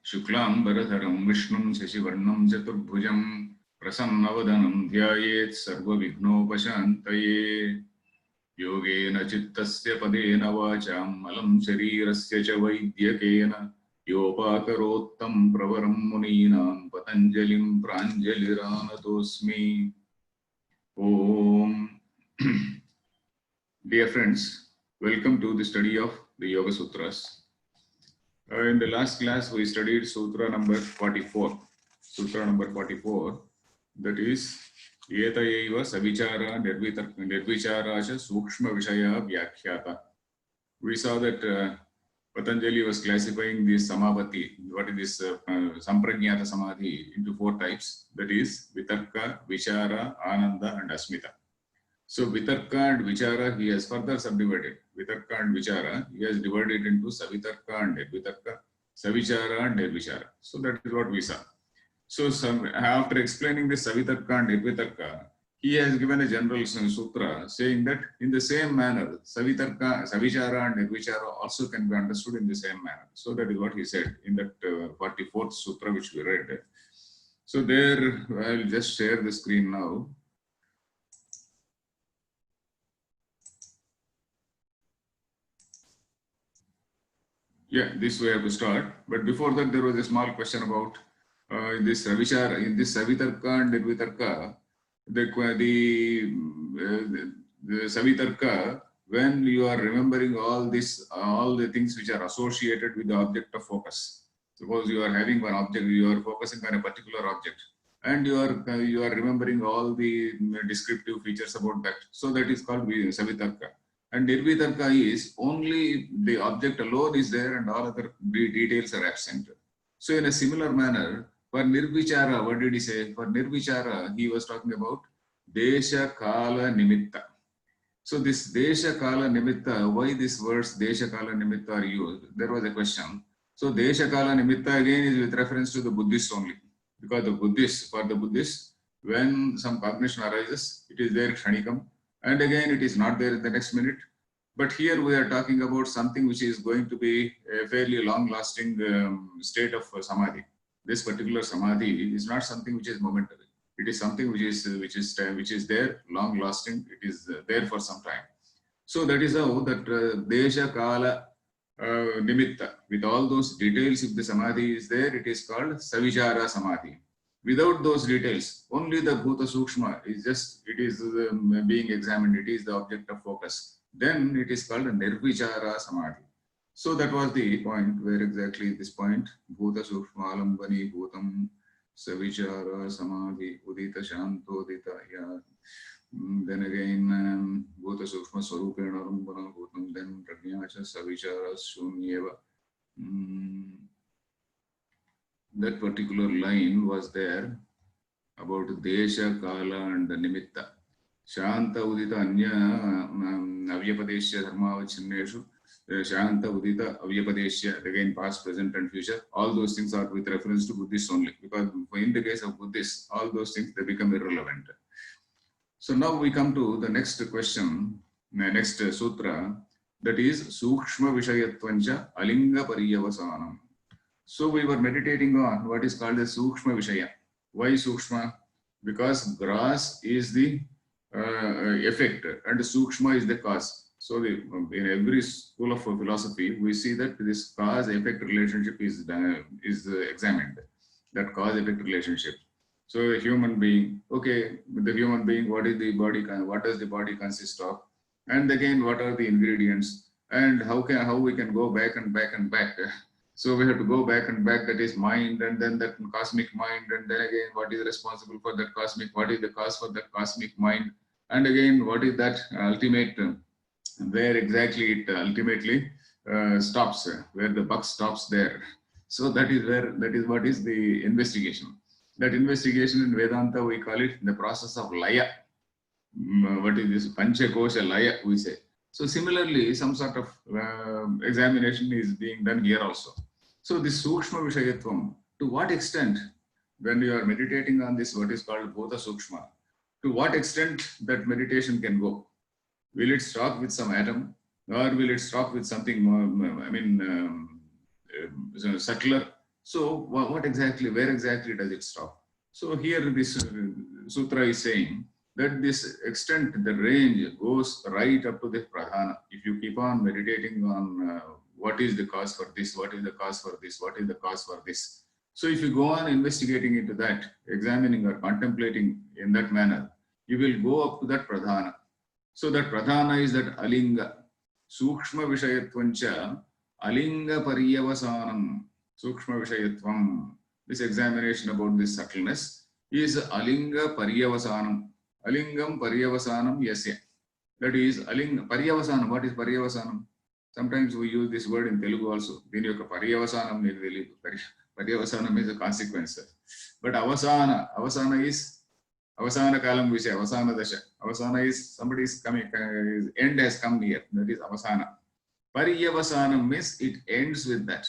शुक्लांबरधरं विष्णुं शशिवर्णं चतुर्भुजं प्रसन्नवदनं ध्यायेत् सर्वविघ्नोपशान्तये। योगेन चित्तस्य पदेन वाचां मलं शरीरस्य च वैद्यकेन योपाकरोत्तं प्रवरं मुनीनां पतञ्जलिं प्राञ्जलिरानतोऽस्मि। Om. Dear friends, welcome to the study of the Yoga Sutras. In the last class, we studied Sutra number 44. Sutra number 44, that is, Yeta Eva Savichara Nirvichara Cha Sukshma Vishaya Vyakhyata. We saw that Patanjali was classifying this Samabhati, what is this Samprajnata Samadhi, into four types, that is, Vitarka, Vichara, Ananda, and Asmita. So Vitarka and Vichara, he has further subdivided. Vitarka and Vichara, he has divided into Savitarka and Nirvitarka, Savichara and Nirvichara. So that is what we saw. So after explaining this Savitarka and Nirvitarka, he has given a general sutra saying that in the same manner, Savitarka, Savichara and Nirvichara also can be understood in the same manner. So that is what he said in that 44th sutra which we read. So there, I will just share the screen now. Yeah, this we have to start. But before that, there was a small question about this Savichara, in this Savitarka and Nirvitarka, the Savitarka, when you are remembering all this, all the things which are associated with the object of focus. Suppose you are having one object, you are focusing on a particular object, and you are remembering all the descriptive features about that. So that is called Savitarka. And Nirvitarka is only the object alone is there and all other details are absent. So in a similar manner, for Nirvichara, what did he say? For Nirvichara, he was talking about Desha Kala Nimitta. So this Desha Kala Nimitta, why these words Desha Kala Nimitta are used? There was a question. So Desha Kala Nimitta again is with reference to the Buddhists only. Because the Buddhists, for the Buddhists, when some cognition arises, it is there Kshanikam, and again it is not there in the next minute. But here we are talking about something which is going to be a fairly long-lasting state of Samadhi. This particular Samadhi is not something which is momentary. It is something which is there, long-lasting. It is there for some time. So that is how that Desha Kala Nimitta, with all those details, if the Samadhi is there, it is called Savichara Samadhi. Without those details, only the Bhuta Sukshma is just, it is being examined, it is the object of focus. Then it is called a Nirvichara Samadhi. So that was the point, where exactly this point, Bhuta Sukshma Alambani Bhutam Savichara Samadhi Udita Shantodita. Yeah. Then again, Bhuta Sukshma Swarupena Alambana Bhutam, then Prajnacha Savichara Shunyeva. That particular line was there about Desha, Kala and Nimitta. Shanta Udita Anya Avyapadesya Dharmavachinneshu, Shanta Udita Avyapadesya, again past, present and future. All those things are with reference to Buddhists only, because in the case of Buddhists, all those things, they become irrelevant. So now we come to the next question, next sutra, that is Sukshma Vishayatvancha Alinga Pariyavasanam. So we were meditating on what is called the Sukshma Vishaya. Why Sukshma? Because grass is the effect and Sukshma is the cause. So in every school of philosophy, we see that this cause-effect relationship is examined. That cause-effect relationship. So a human being, okay, the human being, what is the body? What does the body consist of? And again, what are the ingredients? And how we can go back and back and back. So we have to go back and back, that is mind, and then that cosmic mind, and then again, what is responsible for that cosmic, what is the cause for that cosmic mind, and again, what is that ultimate, where exactly it ultimately stops, where the buck stops there. So that is what is the investigation. That investigation in Vedanta, we call it the process of Laya. What is this? Panchakosha Laya, we say. So similarly, some sort of examination is being done here also. So this Sukshma Vishayatvam, to what extent, when you are meditating on this, what is called Bhuta Sukshma, to what extent that meditation can go? Will it stop with some atom, or will it stop with something more, subtler? So what exactly, where exactly does it stop? So here this sutra is saying that this extent, the range goes right up to the pradhana. If you keep on meditating on what is the cause for this, what is the cause for this, what is the cause for this. So if you go on investigating into that, examining or contemplating in that manner, you will go up to that pradhana. So that pradhana is that alinga. Sukshma vishayatvancha alinga pariyavasanam. Sukshma vishayatvam. This examination about this subtleness is alinga pariyavasanam. Alingam pariyavasanam yasya. That is alinga pariyavasanam. What is pariyavasanam? Sometimes we use this word in Telugu also. Dini yoka pariyavasanam means pariyavasanam is a consequence. But avasana is Avasana kalam vishay, avasana dasha. Avasana is somebody is coming, his end has come near. That is avasana. Pariyavasanam means it ends with that.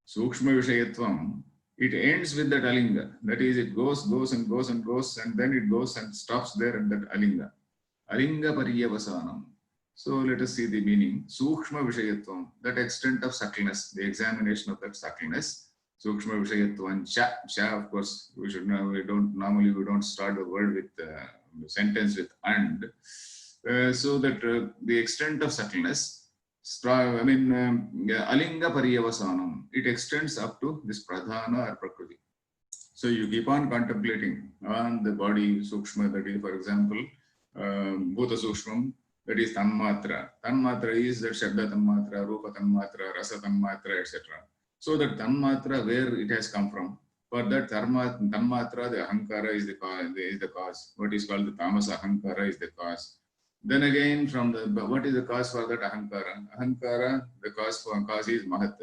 Sukshma vishayatvam, it ends with that alinga. That is, it goes and goes and goes, and then it goes and stops there at that alinga. Alinga pariyavasanam. So let us see the meaning. Sukshma vishayatvam, that extent of subtleness, the examination of that subtleness. Sukshma vishayatvam cha, of course, we don't start the word with the sentence with and. So that the extent of subtleness, alinga pariyavasanam, it extends up to this pradhana or prakriti. So you keep on contemplating on the body, sukshma, that is, for example, bhuta sukshmam, that is tanmatra. Tanmatra is that shabda tanmatra, rupa tanmatra, rasa tanmatra, etc. So that tanmatra, where it has come from. For that tanmatra, the ahankara is the cause. What is called the tamasa ahankara is the cause. Then again, what is the cause for that ahankara? Ahankara, the cause is mahat.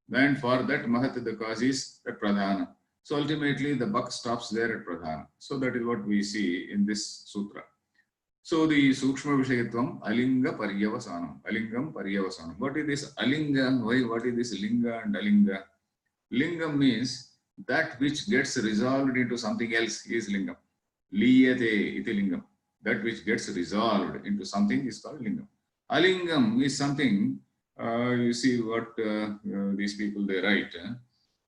Then for that mahat, the cause is the pradhana. So ultimately, the buck stops there at pradhana. So that is what we see in this sutra. So the sukshma vishayatvam alinga pariyavasanam. Alingam pariyavasanam. What is this alinga? Why? What is this linga and alinga? Lingam means that which gets resolved into something else is lingam. Liyate iti lingam. That which gets resolved into something is called lingam. Alingam is something, you see what these people they write.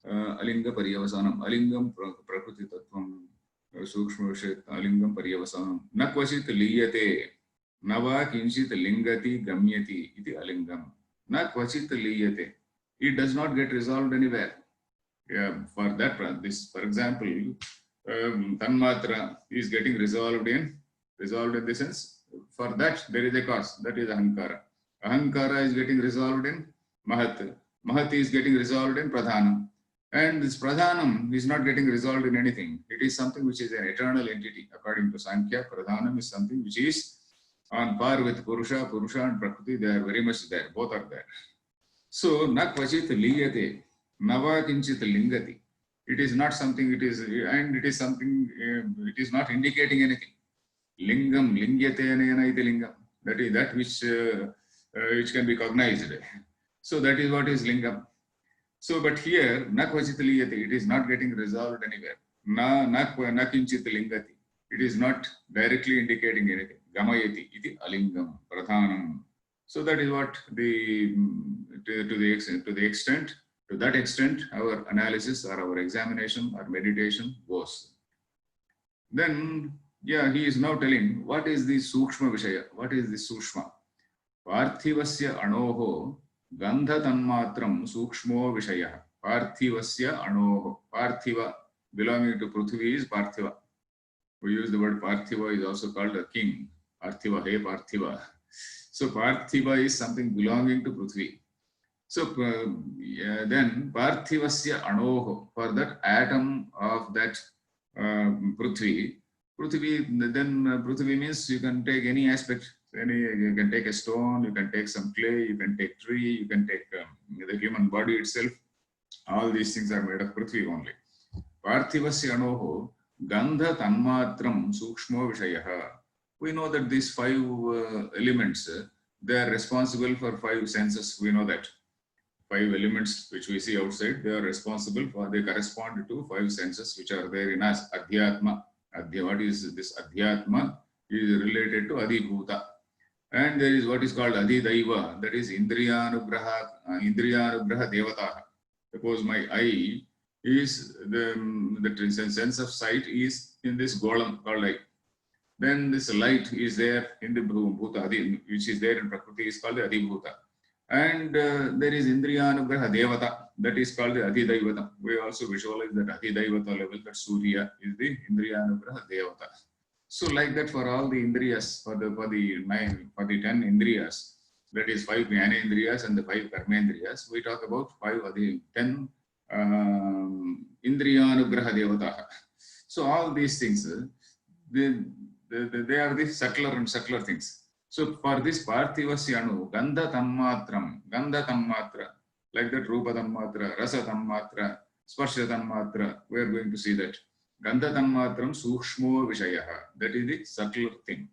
Alinga pariyavasanam. Alingam prakriti tattvam. Sukshma vishayat alingam pariyavasanam. Na kvachit liyate. Nava kinchit lingati gamyati iti alingam. Na kvachit liyate. It does not get resolved anywhere. For that, this, for example, tanmatra is getting resolved in the sense, for that there is a cause, that is ahankara. Ahankara is getting resolved in mahat. Mahat is getting resolved in pradhanam. And this pradhanam is not getting resolved in anything. It is something which is an eternal entity. According to Sankhya, pradhanam is something which is on par with Purusha and Prakriti. They are very much there. Both are there. So, na kvachit liyate, nava kinchit lingati. It is not something, it is something, it is not indicating anything. Lingam, lingyate anena iti lingam. That is that which can be cognized. So that is what is lingam. So, but here, na kvachit liyate, it is not getting resolved anywhere. Na kinchit lingati. It is not directly indicating anything. Gamayati iti alingam, pradhanam. So that is what to that extent, our analysis or our examination or meditation goes. Then, he is now telling what is the sukshma vishaya, what is the sukshma. Parthivasya anoho gandha tanmatram sukshmo vishaya. Parthivasya anoho. Parthiva belonging to Prithvi is Parthiva. We use the word Parthiva is also called a king. Parthiva, hey Parthiva. So Parthiva is something belonging to Prithvi. So then Parthivasya anoho, for that atom of that Prithvi, then Prithvi means you can take any aspect. You can take a stone, you can take some clay, you can take tree, you can take the human body itself. All these things are made of Prithvi only. Parthivasya anoho gandha tanmatram sukshmo vishayaha. We know that these 5 elements, they are responsible for 5 senses. We know that 5 elements which we see outside, they are responsible for, they correspond to 5 senses which are there in us. Adhyatma. What is this Adhyatma? Is related to Adhibhuta. And there is what is called Adhidaiva, that is Indriyanugraha Devataha. Suppose my eye is the sense of sight is in this golem called eye. Then this light is there in the Bhuta, which is there in Prakriti, is called the Adibhuta. And there is Indriyanugraha Devata, that is called the Adhidaivata. We also visualize that Adhidaivata level, that Surya is the Indriyanugraha Devata. So like that for all the Indriyas, for the 10 Indriyas, that is 5 Jnanendriyas and the 5 Karmendriyas, we talk about 10 Indriyanugraha Devata. So all these things, they are the subtler and subtler things. So for this Parthivasyanu, Gandha Tammatra, like that Rupa Tammatra, Rasa Tammatra, Sparsha Tammatra, we are going to see that. Gandha Tammatram Sukshmo Vishayaha, that is the subtler thing.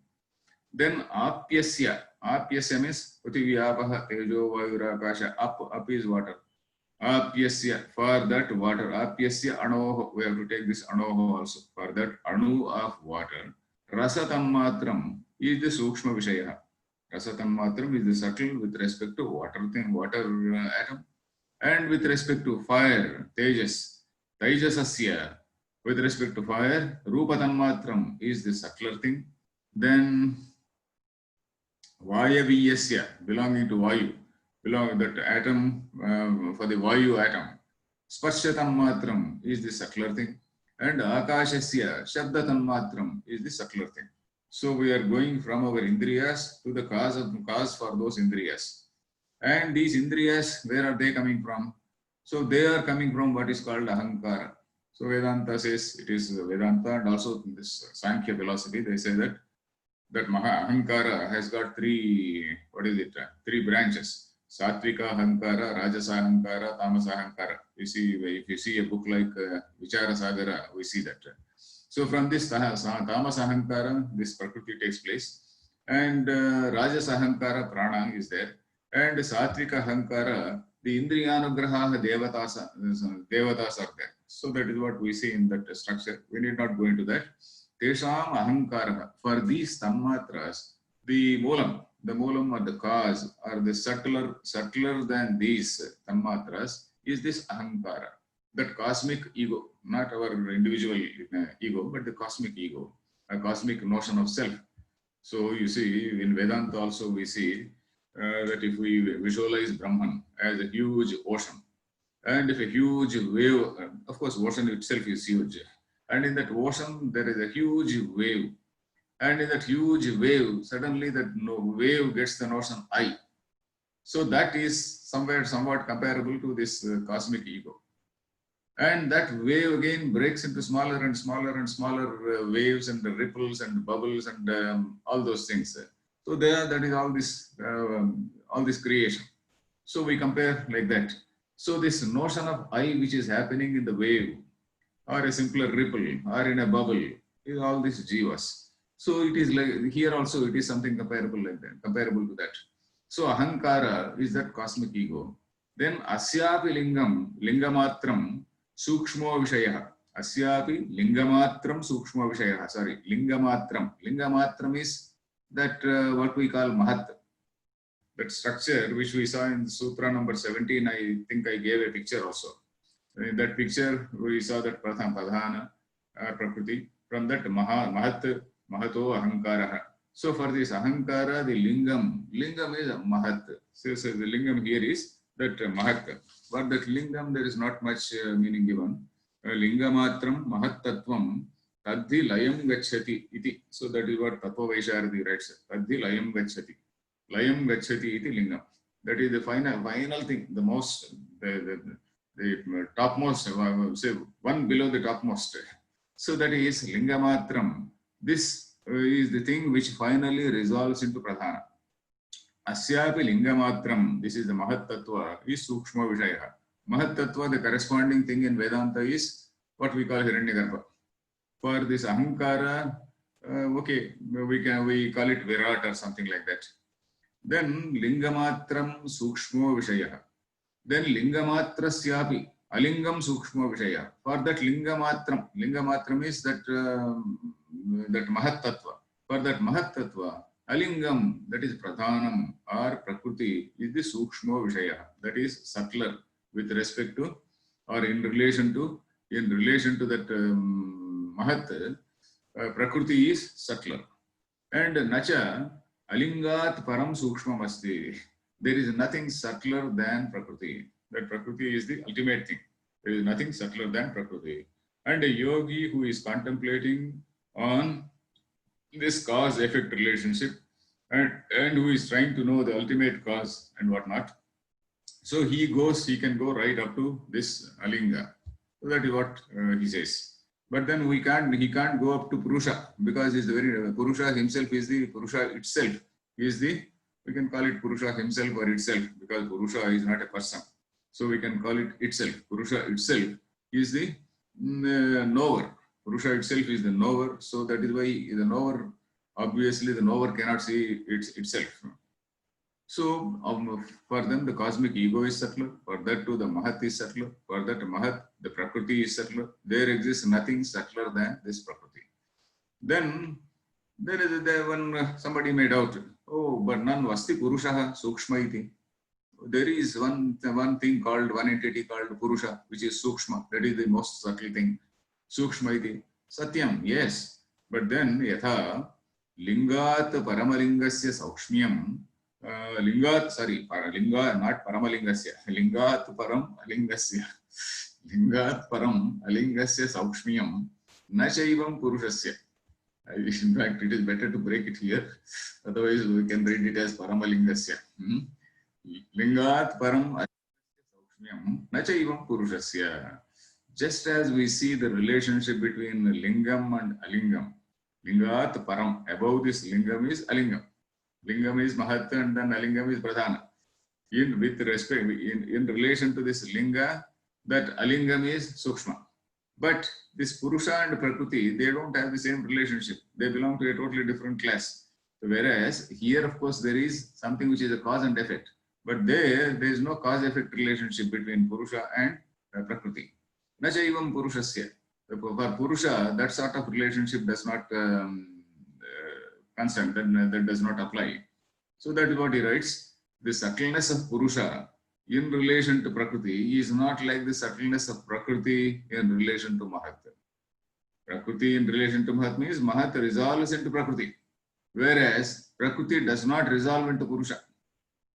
Then Apyasya means Prithivyapaha Tejo Vayurakasha, up is water. Apyasya, for that water, Apyasya Anoho, we have to take this Anoho also, for that Anu of water. Rasa Tammatram is the Sukshma Vishaya. Rasa Tammatram is the subtle with respect to water atom, and with respect to fire, Tejas. Tejasasya, with respect to fire, Rupa Tammatram is the subtler thing. Then Vayaviyasya, belonging to Vayu, that atom for the Vayu atom. Sparsha Tammatram is the subtler thing. And Akashasya, Shabda Tanmatram is the subtler thing. So we are going from our Indriyas to the cause for those Indriyas. And these Indriyas, where are they coming from? So they are coming from what is called Ahankara. So Vedanta says, it is Vedanta, and also in this Sankhya philosophy, they say that Ahankara has got three branches. Satvika Ahankara, Rajasa Ahankara, Tamasa Ahankara. If you see a book like Vichara Sagara, we see that. So from this Tamasa Ahankara, this Prakriti takes place. And Rajasa Ahankara, Prana is there. And Satvika Ahankara, the Indriyanugraha Devatas are there. So that is what we see in that structure. We need not go into that. Tesham Ahankara, for these Tammatras, the moolam or the cause, or the subtler than these Tammatras, is this Ahankara, that cosmic ego, not our individual ego, but the cosmic ego, a cosmic notion of self. So you see, in Vedanta also we see that if we visualize Brahman as a huge ocean, and if a huge wave, of course ocean itself is huge, and in that ocean there is a huge wave, and in that huge wave, suddenly that wave gets the notion I. So that is somewhat comparable to this cosmic ego. And that wave again breaks into smaller and smaller and smaller waves and ripples and bubbles and all those things. So that is all this creation. So we compare like that. So this notion of I, which is happening in the wave, or a simpler ripple, or in a bubble, is all these jivas. So it is like here also it is something comparable like that, comparable to that. So Ahankara is that cosmic ego. Then Asyapi Lingamatram Sukshmo Vishaya. Asyapi Lingamatram Sukshmo Vishaya. Sorry, Lingamatram. Lingamatram is that what we call Mahat. That structure which we saw in Sutra number 17, I think I gave a picture also. In that picture, we saw that Pradhana, Prakriti. From that Mahato Ahankara. So for this Ahankara, the lingam is Mahat. So the lingam here is that Mahat. But that lingam, there is not much meaning given. Lingamatram Mahatatvam Tadhi Layam Gachati iti. So that is what Tattva Vaisharadi writes. Tadhi Layam Gachati. Layam Gachati iti lingam. That is the final thing, the most, the topmost, say one below the topmost. So that is Lingamatram. This is the thing which finally resolves into Pradhana. Asyapi Lingamatram, this is the Mahat Tattva, is Sukshma Vishaya. Mahat Tattva, the corresponding thing in Vedanta is what we call Hiranyagarbha. For this Ahankara, okay, we call it Virat or something like that. Then Lingamatram Sukshma Vishaya. Then Lingamatrasyapi. Alingam Sukshma Vishaya. For that Lingamatram is that Mahat Tattva. For that Mahat Tattva, Alingam, that is Pradhanam or Prakriti, is the Sukshma Vishaya. That is subtler with respect to or in relation to that Mahat, Prakriti is subtler. And Nacha Alingat Param Sukshmam Asti. There is nothing subtler than Prakriti. That Prakriti is the ultimate thing. There is nothing subtler than Prakriti. And a yogi who is contemplating on this cause-effect relationship and who is trying to know the ultimate cause and whatnot. So he can go right up to this Alinga. So that is what he says. But then he can't go up to Purusha, because Purusha himself is the Purusha itself. We can call it Purusha himself or itself, because Purusha is not a person. So we can call it itself. Purusha itself is the knower. Purusha itself is the knower. So that is why the knower, obviously the knower cannot see itself. So for them, the cosmic ego is subtler. For that too, the Mahat is subtler. For that Mahat, the Prakriti is subtler. There exists nothing subtler than this Prakriti. Then when somebody may doubt, oh, but nan vasti Purushaha Sukshma iti. There is one entity called Purusha, which is Sukshma. That is the most subtle thing. Sukshma iti. Satyam, yes. But then yatha lingat paramalingasya saukshmyam. Linga, not paramalingasya. Lingat param alingasya. Lingat param alingasya saukshmyam. Nachaivam purushasya. In fact, it is better to break it here. Otherwise, we can read it as paramalingasya. Lingat param alingasya saukshmyam. Nachaivam purushasya. Just as we see the relationship between lingam and alingam. Lingat param. Above this lingam is alingam. Lingam is Mahat and then Alingam is Pradhana. In relation to this Linga, that Alingam is Sukshma. But this Purusha and Prakriti, they don't have the same relationship. They belong to a totally different class. Whereas here, of course, there is something which is a cause and effect. But there is no cause-effect relationship between Purusha and Prakriti. Nachaivam Purushasya. For Purusha, that sort of relationship does not constant, that does not apply. So that is what he writes. The subtleness of Purusha in relation to Prakriti is not like the subtleness of Prakriti in relation to Mahat. Prakriti in relation to Mahat means Mahat resolves into Prakriti, whereas Prakriti does not resolve into Purusha.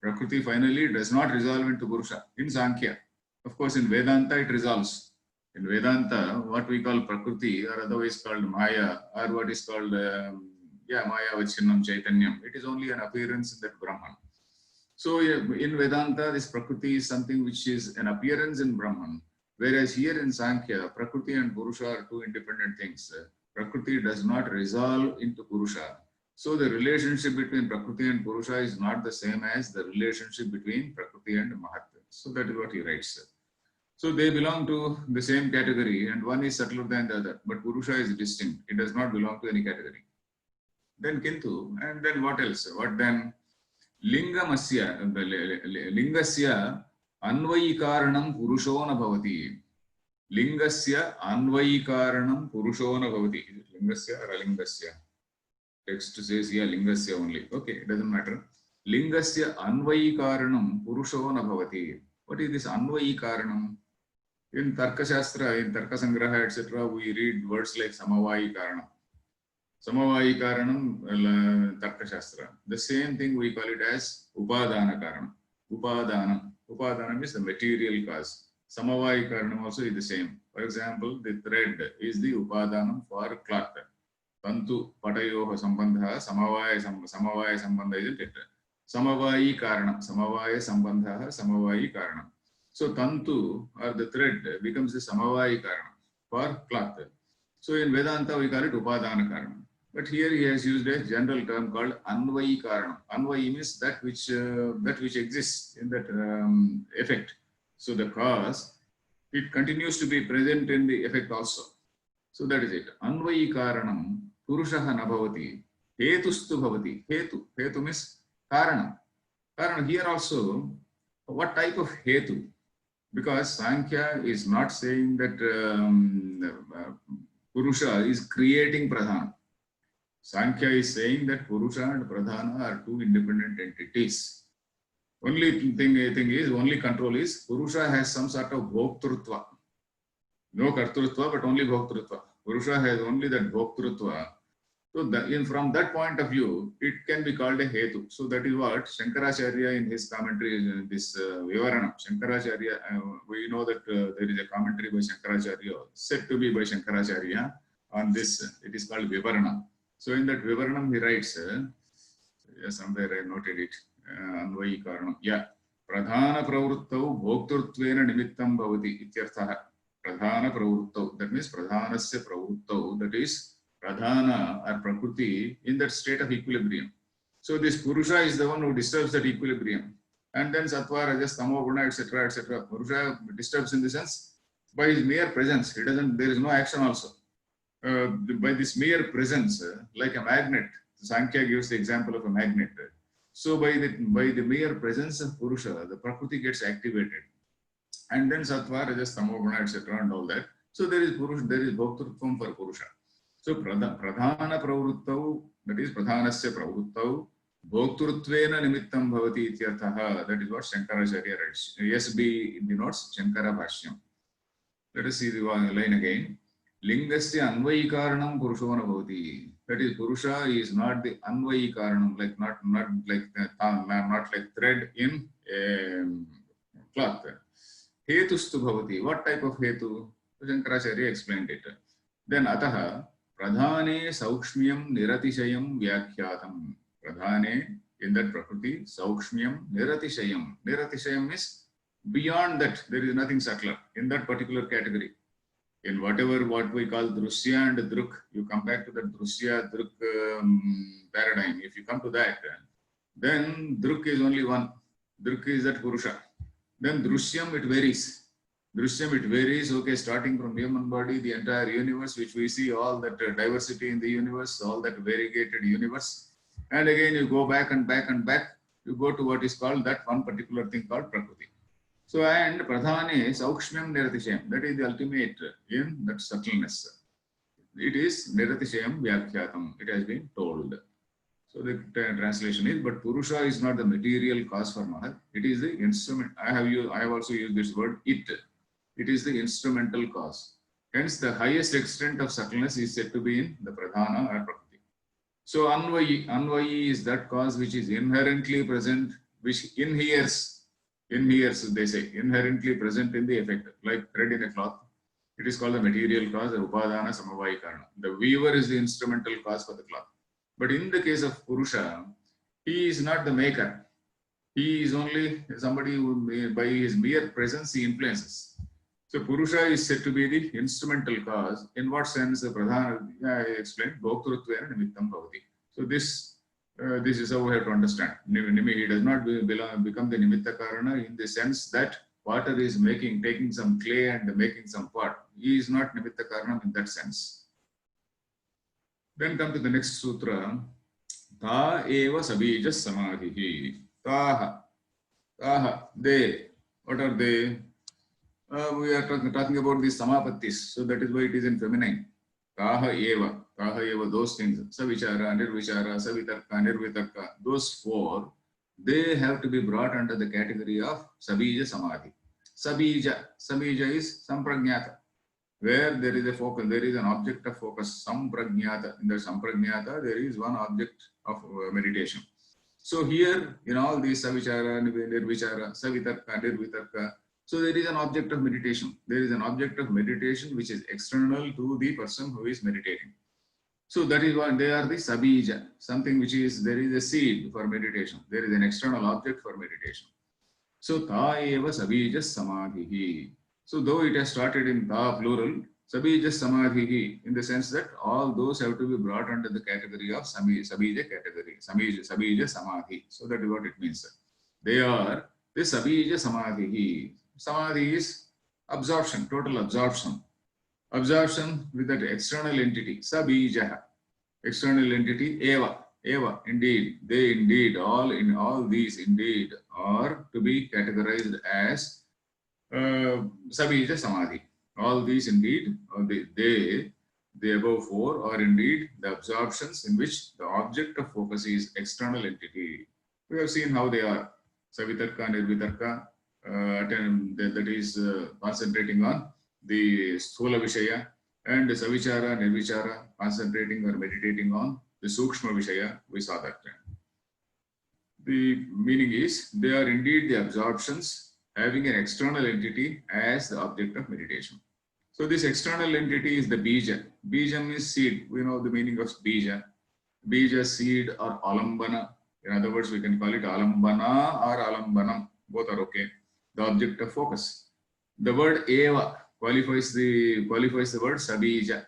Prakriti finally does not resolve into Purusha in Sankhya. Of course, in Vedanta it resolves. In Vedanta, what we call Prakriti, or otherwise called Maya, or what is called Maya Vachinnam Chaitanyam. It is only an appearance in that Brahman. So in Vedanta, this Prakriti is something which is an appearance in Brahman. Whereas here in Sankhya, Prakriti and Purusha are two independent things. Prakriti does not resolve into Purusha. So the relationship between Prakriti and Purusha is not the same as the relationship between Prakriti and Mahat. So that is what he writes. So they belong to the same category, and one is subtler than the other. But Purusha is distinct. It does not belong to any category. Then Kintu, and then what else? What then? Lingasya anvayikaranam purusho na bhavati. Lingasya anvayikaranam purusho na bhavati. Is it lingasya or alingasya? Text says here lingasya only. Okay, it doesn't matter. Lingasya anvayikaranam purusho na bhavati. What is this anvayikaranam? In Tarka Shastra, in Tarka Sangraha, etc., we read words like samavayikaranam. Samavayikaranam, Tarka Shastra. The same thing we call it as Upadana Karanam. Upadanam. Upadanam is the material cause. Samavayikaranam also is the same. For example, the thread is the Upadanam for cloth. Tantu Patayoha Sambandha, Samavaya Sambandha is it? Samavayi Karanam. Samavaya Sambandha, Samavayi Karanam. So Tantu or the thread becomes the Samavayi Karanam for cloth. So in Vedanta we call it Upadana Karanam. But here he has used a general term called Anvayi Karanam. Anvayi means that which exists in that effect. So the cause, it continues to be present in the effect also. So that is it. Anvayi Karanam Purushaha Nabhavati Hetustu Bhavati. Hetu means Karanam. Karanam here also, what type of Hetu? Because Sankhya is not saying that Purusha is creating Pradhana. Sankhya is saying that Purusha and Pradhana are two independent entities. Only control is Purusha has some sort of bhoktrutva. No kartrutva, but only bhoktrutva. Purusha has only that bhoktrutva. So from that point of view, it can be called a hetu. So that is what Shankaracharya in his commentary, this Vivaranam, Shankaracharya, we know that there is a commentary by Shankaracharya, said to be by Shankaracharya on this. It is called Vivaranam. So in that Vivaranam he writes, somewhere I noted it, Anvayi Karanam. Yeah. Pradhana pravruttau bhokturtvena nimittam bhavati ityarthaha. Pradhana pravruttau. That means pradhanasya pravruttau. That is Pradhana or Prakriti in that state of equilibrium. So this Purusha is the one who disturbs that equilibrium. And then Sattva, Rajas, Tamo, Guna, etc., etc. Purusha disturbs in the sense by his mere presence. He doesn't. There is no action also. By this mere presence, like a magnet. Sankhya gives the example of a magnet. So by the mere presence of Purusha, the Prakriti gets activated. And then Sattva, Rajas, Tamo, Guna, etc. and all that. So there is Purusha, there is Bhoktrutvam for Purusha. So pradhana pravruttau, that is pradhanasya pravruttau, bhokturtvena nimittam bhavati ityarthaha. That is what Shankaracharya writes. SB denotes Shankara Bhashyam. Let us see the line again. Lingasya anvayikaranam purushona bhavati. That is, Purusha is not the anvayikaranam, like not like thread in a cloth. Hetustu bhavati. What type of hetu? Shankaracharya explained it. Then ataha Pradhane Saukshmyam Niratishayam Vyakhyatam. Pradhane, in that Prakriti, Saukshmyam Niratishayam. Niratishayam is beyond that, there is nothing subtler in that particular category. In whatever what we call Drusya and Druk, you come back to the Drusya Druk paradigm. If you come to that, then Druk is only one. Druk is that Purusha. Then Drusyam, it varies. Drishyam, it varies, okay, starting from human body, the entire universe, which we see all that diversity in the universe, all that variegated universe. And again, you go back and back and back, you go to what is called that one particular thing called Prakriti. So, and Pradhane, Saukshmyam Niratishayam, that is the ultimate in that subtleness. It is Niratishayam Vyakhyatam, it has been told. So the translation is, but Purusha is not the material cause for Mahat, it is the instrument. I have also used this word, it. It is the instrumental cause. Hence, the highest extent of subtleness is said to be in the Pradhana or Prakriti. So, Anvayi is that cause which is inherently present, which inheres, they say, inherently present in the effect, like thread in a cloth. It is called the material cause, the Upadana Samavai Karana. The weaver is the instrumental cause for the cloth. But in the case of Purusha, he is not the maker. He is only somebody who, by his mere presence, he influences. So Purusha is said to be the instrumental cause. In what sense? Pradhana, I explained, Bhoktruttvena nimittam bhavati. So this is how we have to understand. He does not become the nimitta karana in the sense that water is taking some clay and making some pot. He is not nimitta karanam in that sense. Then come to the next sutra. Ta eva sabija samadhihi. Taha. They. What are they? We are talking about these samapattis, so that is why it is in feminine. Taha eva, those things. Savichara, nirvichara, savitarka, nirvitarka, those four, they have to be brought under the category of sabija samadhi. Sabija is samprajnata, where there is a focus, there is an object of focus, samprajnata. In the samprajnata, there is one object of meditation. So here, in all these savichara, nirvichara, savitarka, nirvitarka, so there is an object of meditation. There is an object of meditation which is external to the person who is meditating. So that is why they are the sabija, something which is, there is a seed for meditation. There is an external object for meditation. So ta eva sabija samadhihi. So though it has started in ta plural, sabija samadhihi, in the sense that all those have to be brought under the category of sabija category, sabija samadhi. So that is what it means. They are the sabija samadhihi. Samadhi is absorption, total absorption. Absorption with that external entity, sabija, external entity, eva, indeed, they indeed, all these indeed are to be categorized as sabija samadhi. All these indeed, the above four are indeed the absorptions in which the object of focus is external entity. We have seen how they are. Savitarka, nirvitarka, that is concentrating on the sthula vishaya, and savichara, nirvichara, concentrating or meditating on the sukshma vishaya. We saw that. The meaning is they are indeed the absorptions having an external entity as the object of meditation. So this external entity is the bija. Bija means seed. We know the meaning of bija. Bija, seed, or alambana. In other words, we can call it alambana or alambanam. Both are okay. The object of focus. The word eva qualifies the word sabija.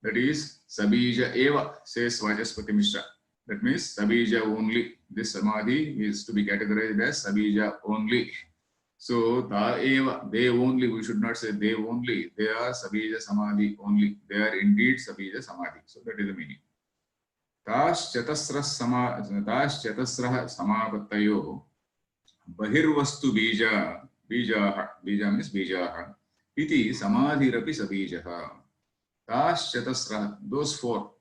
That is sabija eva, says Vachaspati Mishra. That means sabija only. This samadhi is to be categorized as sabija only. So ta eva, they only. We should not say they only. They are sabija samadhi only. They are indeed sabija samadhi. So that is the meaning. ताश्चतस्रः समापत्तयो बहिर्वस्तु बीजाः means बीजाः इति समाधिरपि सबीजः ताश्चतस्रः those four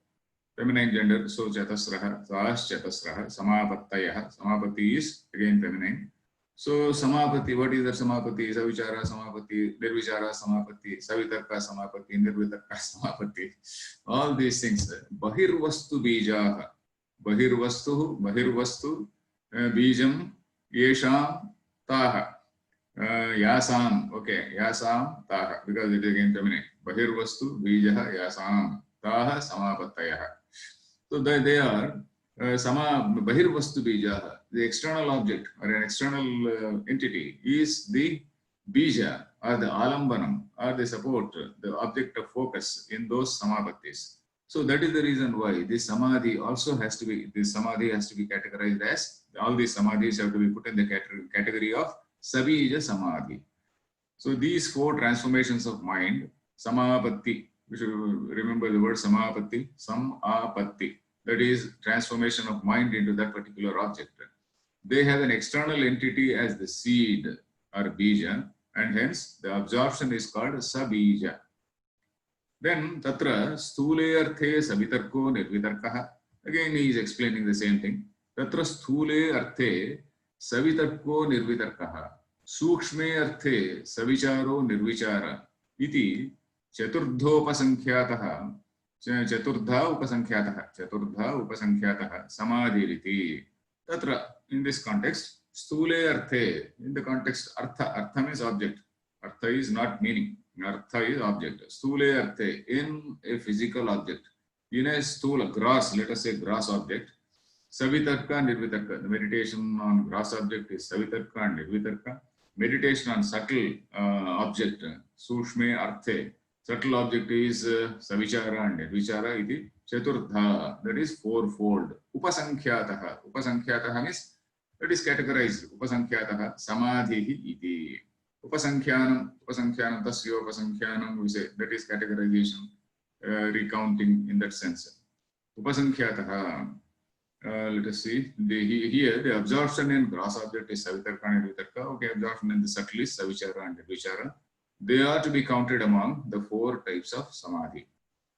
feminine gender, so chatasrah ताश्चतस्रः समापत्तयः samapatti is again feminine. So samapatti, what is that samapatti? Savichara samapatti, nirvichara samapatti, savitarka samapatti, nirvitarka samapatti. All these things. Bahirvastu bijaha. Bahirvastu bijam yesham taha. Yasam, okay, yasam taha, because it is again feminine. Bahirvastu bijaha yasam taha samapattayaha. So they are Bahirvastu bijaha. The external object or an external entity is the bija or the alambanam or the support, the object of focus in those samapattis. So that is the reason why this samadhi has to be categorized as, all these samadhis have to be put in the category of sabija samadhi. So these four transformations of mind, samapatti, we should remember the word samapatti, samapatti. That is transformation of mind into that particular object. They have an external entity as the seed or bija, and hence the absorption is called sabija. Then tatra sthule arthe savitarko nirvitarkaha. Again he is explaining the same thing. Tatra sthule arthe savitarko nirvitarkaha. Sukshme arthe savicharo nirvichara. Iti chaturdhopasankhyaataha. Chaturdha upasankhyaataha samadhiriti. Tatra, in this context, sthule arthe, in the context artha means object. Artha is not meaning. Artha is object. Sthule arthe, in a physical object. In a sthula, grass, let us say grass object. Savitarka, nirvitarka. The meditation on grass object is savitarka and nirvitarka. Meditation on subtle object, sushme arthe. Subtle object is savichara and nirvichara iti chaturdha, that is fourfold. Upasankhyaataha. Upasankhyaataha means that is categorized. Upasankhyaataha samadhihi iti. Upasankhyanam, tasya upasankhyanam, we say that is categorization, recounting in that sense. Upasankhyaataha. Let us see. Here the absorption in gross object is savitarka and nirvitarka. Okay, absorption in the subtle is savichara and nirvichara. They are to be counted among the four types of samadhi.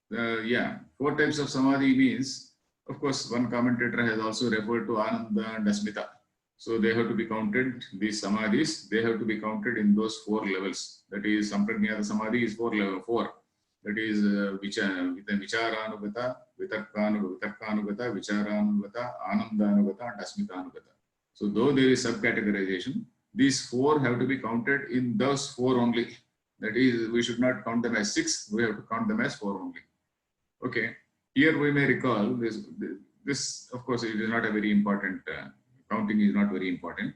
Four types of samadhi means, of course, one commentator has also referred to Ananda and Asmita. So they have to be counted, these samadhis, they have to be counted in those four levels. That is, Samprajnata samadhi is level 4. That is, Vicharanugata, Vitarkanugata, Vicharanugata, Anandanugata, and Asmitanugata. So though there is subcategorization, these four have to be counted in those four only. That is, we should not count them as 6, we have to count them as 4 only. Okay, here we may recall this of course, it is not a very important, counting is not very important.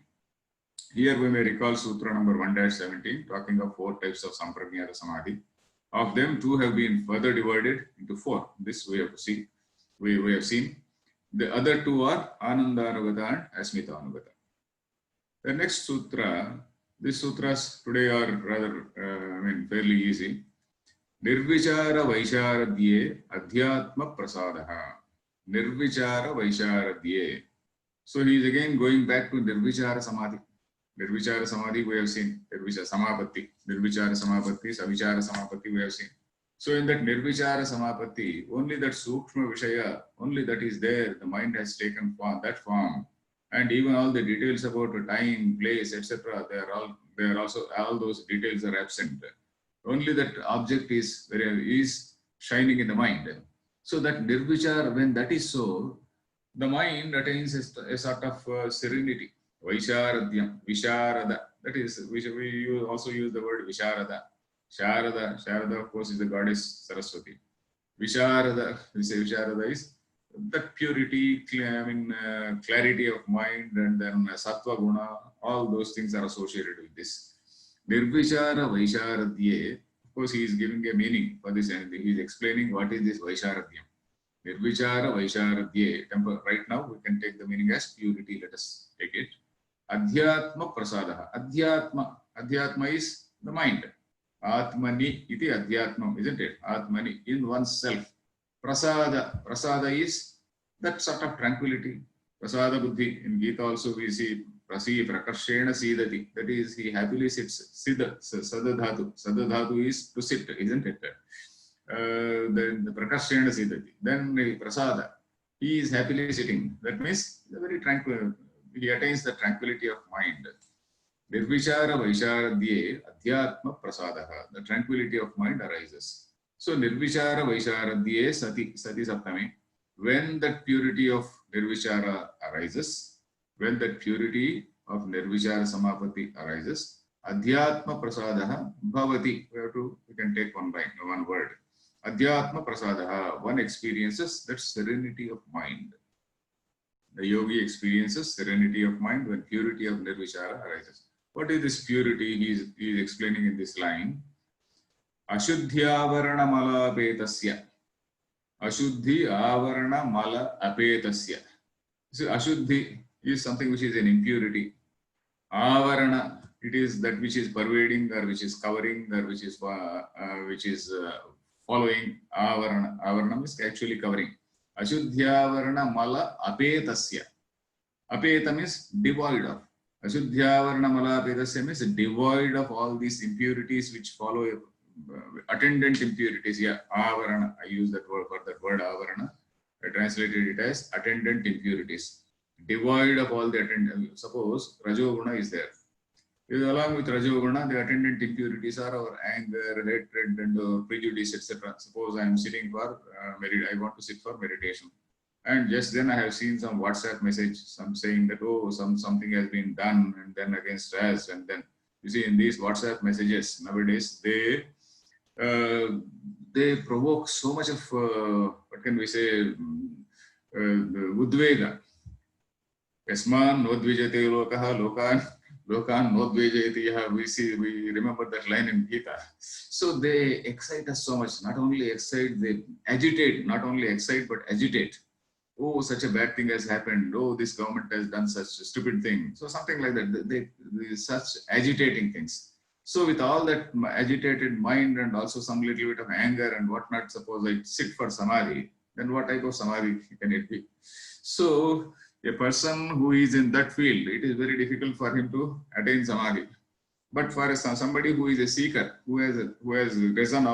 Here we may recall Sutra number 1-17, talking of 4 types of Samprajnata Samadhi. Of them, 2 have been further divided into 4. This we have to see. We have seen. The other 2 are Anandanugata and Asmitanugata. The next sutra, these sutras today are rather, fairly easy. Nirvichara Vaisharadhye Adhyatma Prasadaha. Nirvichara Vaisharadhye. So he is again going back to Nirvichara Samadhi. Nirvichara Samadhi we have seen. Nirvichara Samapatti. Nirvichara Samapatti, Savichara Samapatti we have seen. So in that Nirvichara Samapatti, only that Sukshma Vishaya, only that is there, the mind has taken that form. And even all the details about time, place, etc., they are also, all those details are absent. only that object is shining in the mind. So that nirvichar, when that is so, the mind attains a sort of serenity. Vaisharadhyam, Visharada. That is, we also use the word Visharada. Sharada, of course, is the goddess Saraswati. Visharada, we say Visharada is that purity, clarity of mind, and then Sattva Guna, all those things are associated with this. Nirvichara Vaisharadhye, of course, he is giving a meaning for this, and he is explaining what is this Vaisharadhyam. Nirvichara Vaisharadhye. Right now, we can take the meaning as purity. Let us take it. Adhyatma Prasadaha. Adhyatma is the mind. Atmani iti adhyatmam, isn't it? Atmani, in oneself. Prasada is that sort of tranquility. Prasada buddhi. In Gita also we see prakarshena sidati. That is, he happily sits. Sadadhatu. Sadadhatu is to sit, isn't it? The prakarshena sidati. Then prasada. He is happily sitting. That means very tranquil. He attains the tranquility of mind. Nirvichara Vaisharadhye Adhyatma Prasadaha. The tranquility of mind arises. So Nirvichara Vaisharadhye Sati Saptami. When that purity of Nirvichara arises, when that purity of Nirvichara Samapatti arises, Adhyatma Prasadaha Bhavati. We can take one word. Adhyatma Prasadaha. One experiences that serenity of mind. The yogi experiences serenity of mind when purity of Nirvichara arises. What is this purity? He is explaining in this line. Ashuddhi avarana mala apetasya. Ashuddhi avarana mala apetasya. So Ashuddhi is something which is an impurity. Avarana, it is that which is pervading or which is covering or which is following. Avarana. Avarana is actually covering. Ashuddhyavarana mala apetasya. Apetam is devoid of. Ashuddhyavarana mala apetasya means devoid of all these impurities which follow attendant impurities. Yeah, avarana. I use that word for that word avarana. I translated it as attendant impurities. Devoid of all the attendant. Suppose Rajoguna is there. Along with Rajoguna, the attendant impurities are our anger, hatred, and prejudice, etc. Suppose I am sitting for I want to sit for meditation, and just then I have seen some WhatsApp message, some saying that something has been done, and then against us, and then you see in these WhatsApp messages nowadays they provoke so much of what can we say udvega. Yasman nodvijate lokaha lokan nodvejayati. We remember that line in Gita. So they excite us so much. Not only excite, they agitate. Not only excite, but agitate. Oh, such a bad thing has happened. Oh, this government has done such a stupid thing. So something like that. They such agitating things. So with all that agitated mind and also some little bit of anger and whatnot, suppose I sit for samadhi, then what type of samadhi can it be? So a person who is in that field, it is very difficult for him to attain samadhi. But for somebody who is a seeker, who has risen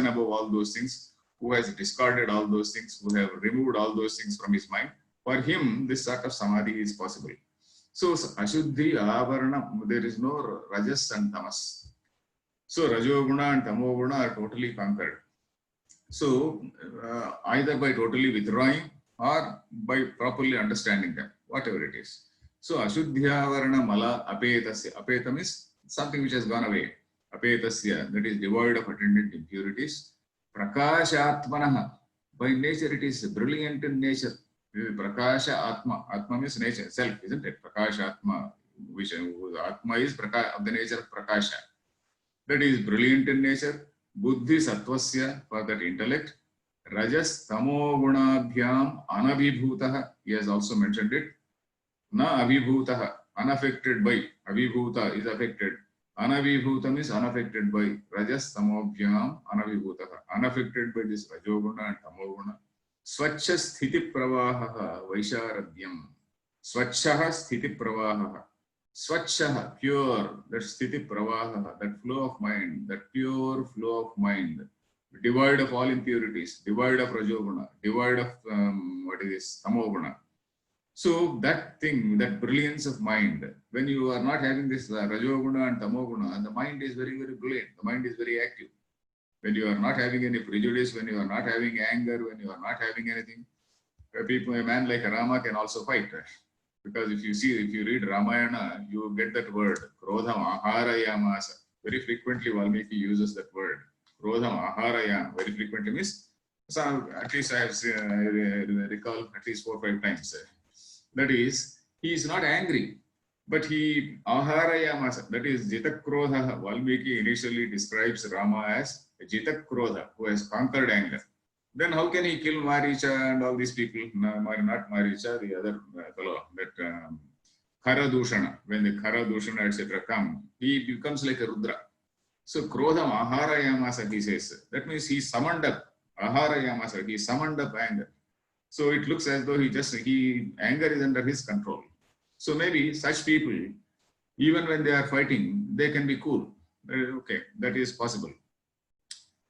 above all those things, who has discarded all those things, who have removed all those things from his mind, for him this sort of samadhi is possible. So Ashuddhi Avarana, there is no Rajas and Tamas. So Rajoguna and Tamoguna are totally conquered. So either by totally withdrawing or by properly understanding them, whatever it is. So Ashuddhyavarana mala apetasya. Apetam is something which has gone away. Apetasya, that is devoid of attendant impurities. Prakashatmanaha. By nature it is brilliant in nature. Prakasha Atma. Atma means nature, self, isn't it? Prakasha Atma. Which Atma is of the nature of Prakasha. That is brilliant in nature. Buddhi Sattvasya, for that intellect. Rajas Tamo Gunabhyam Anabhibhutaha. He has also mentioned it. Na Abhibhutaha. Unaffected by. Abhibhuta is affected. Anabhibhutam is unaffected by. Rajas Tamobhyam Anabhibhutaha. Unaffected by this Rajoguna and Tamoguna. Swachha Sthiti Pravaha Vaisharadhyam. Swachha Sthiti Pravaha. Swachha, pure, that Sthiti Pravaha, that flow of mind, that pure flow of mind, devoid of all impurities, devoid of Rajoguna, devoid of Tamoguna. So that thing, that brilliance of mind, when you are not having this Rajoguna and Tamoguna, the mind is very, very brilliant. The mind is very active. When you are not having any prejudice, when you are not having anger, when you are not having anything, a man like Rama can also fight. Because if you read Ramayana, you get that word, Krodham Aharayamasa. Very frequently Valmiki uses that word. Krodham Aharayam. Very frequently means, so at least I have recall at least 4 or 5 times. That is, he is not angry, but he Aharayamasa. That is Jitakrodha. Valmiki initially describes Rama as Jitakrodha, who has conquered anger. Then how can he kill Maricha and all these people? Not Maricha, the other fellow, that Khara Dushana. When the Khara Dushana, etc. come, he becomes like a Rudra. So Krodham Aharayamasa, he says. That means he summoned up Aharayamasa, he summoned up anger. So it looks as though anger is under his control. So maybe such people, even when they are fighting, they can be cool. Okay, that is possible.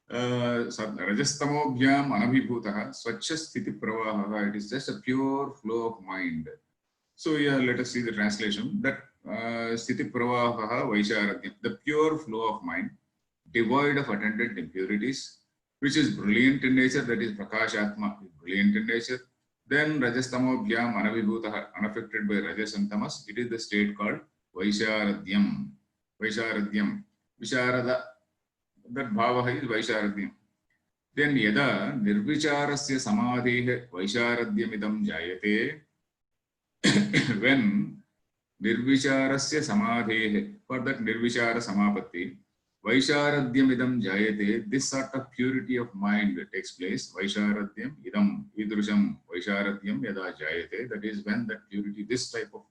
Rajastamobhyam anabhibhutaha swachha sthiti pravaha. It is just a pure flow of mind. So yeah, let us see the translation. That sthiti pravaha vaisharadhyam, the pure flow of mind, devoid of attendant impurities, which is brilliant in nature, that is prakashatma, brilliant in nature. Then rajastamobhyam anabhibhutaha, unaffected by rajas and tamas, it is the state called vaisharadhyam. Vaisharadhyam, visharada. That bhava is vaisharadhyam. Then yada nirvicharasya samadhehe vaisharadhyamidam jayate. When nirvicharasya samadhehe, for that nirvichara samapatti, vaisharadhyamidam jayate, this sort of purity of mind takes place. Vaisharadhyam idam idrusham vaisharadhyam yada jayate. That is when that purity, this type of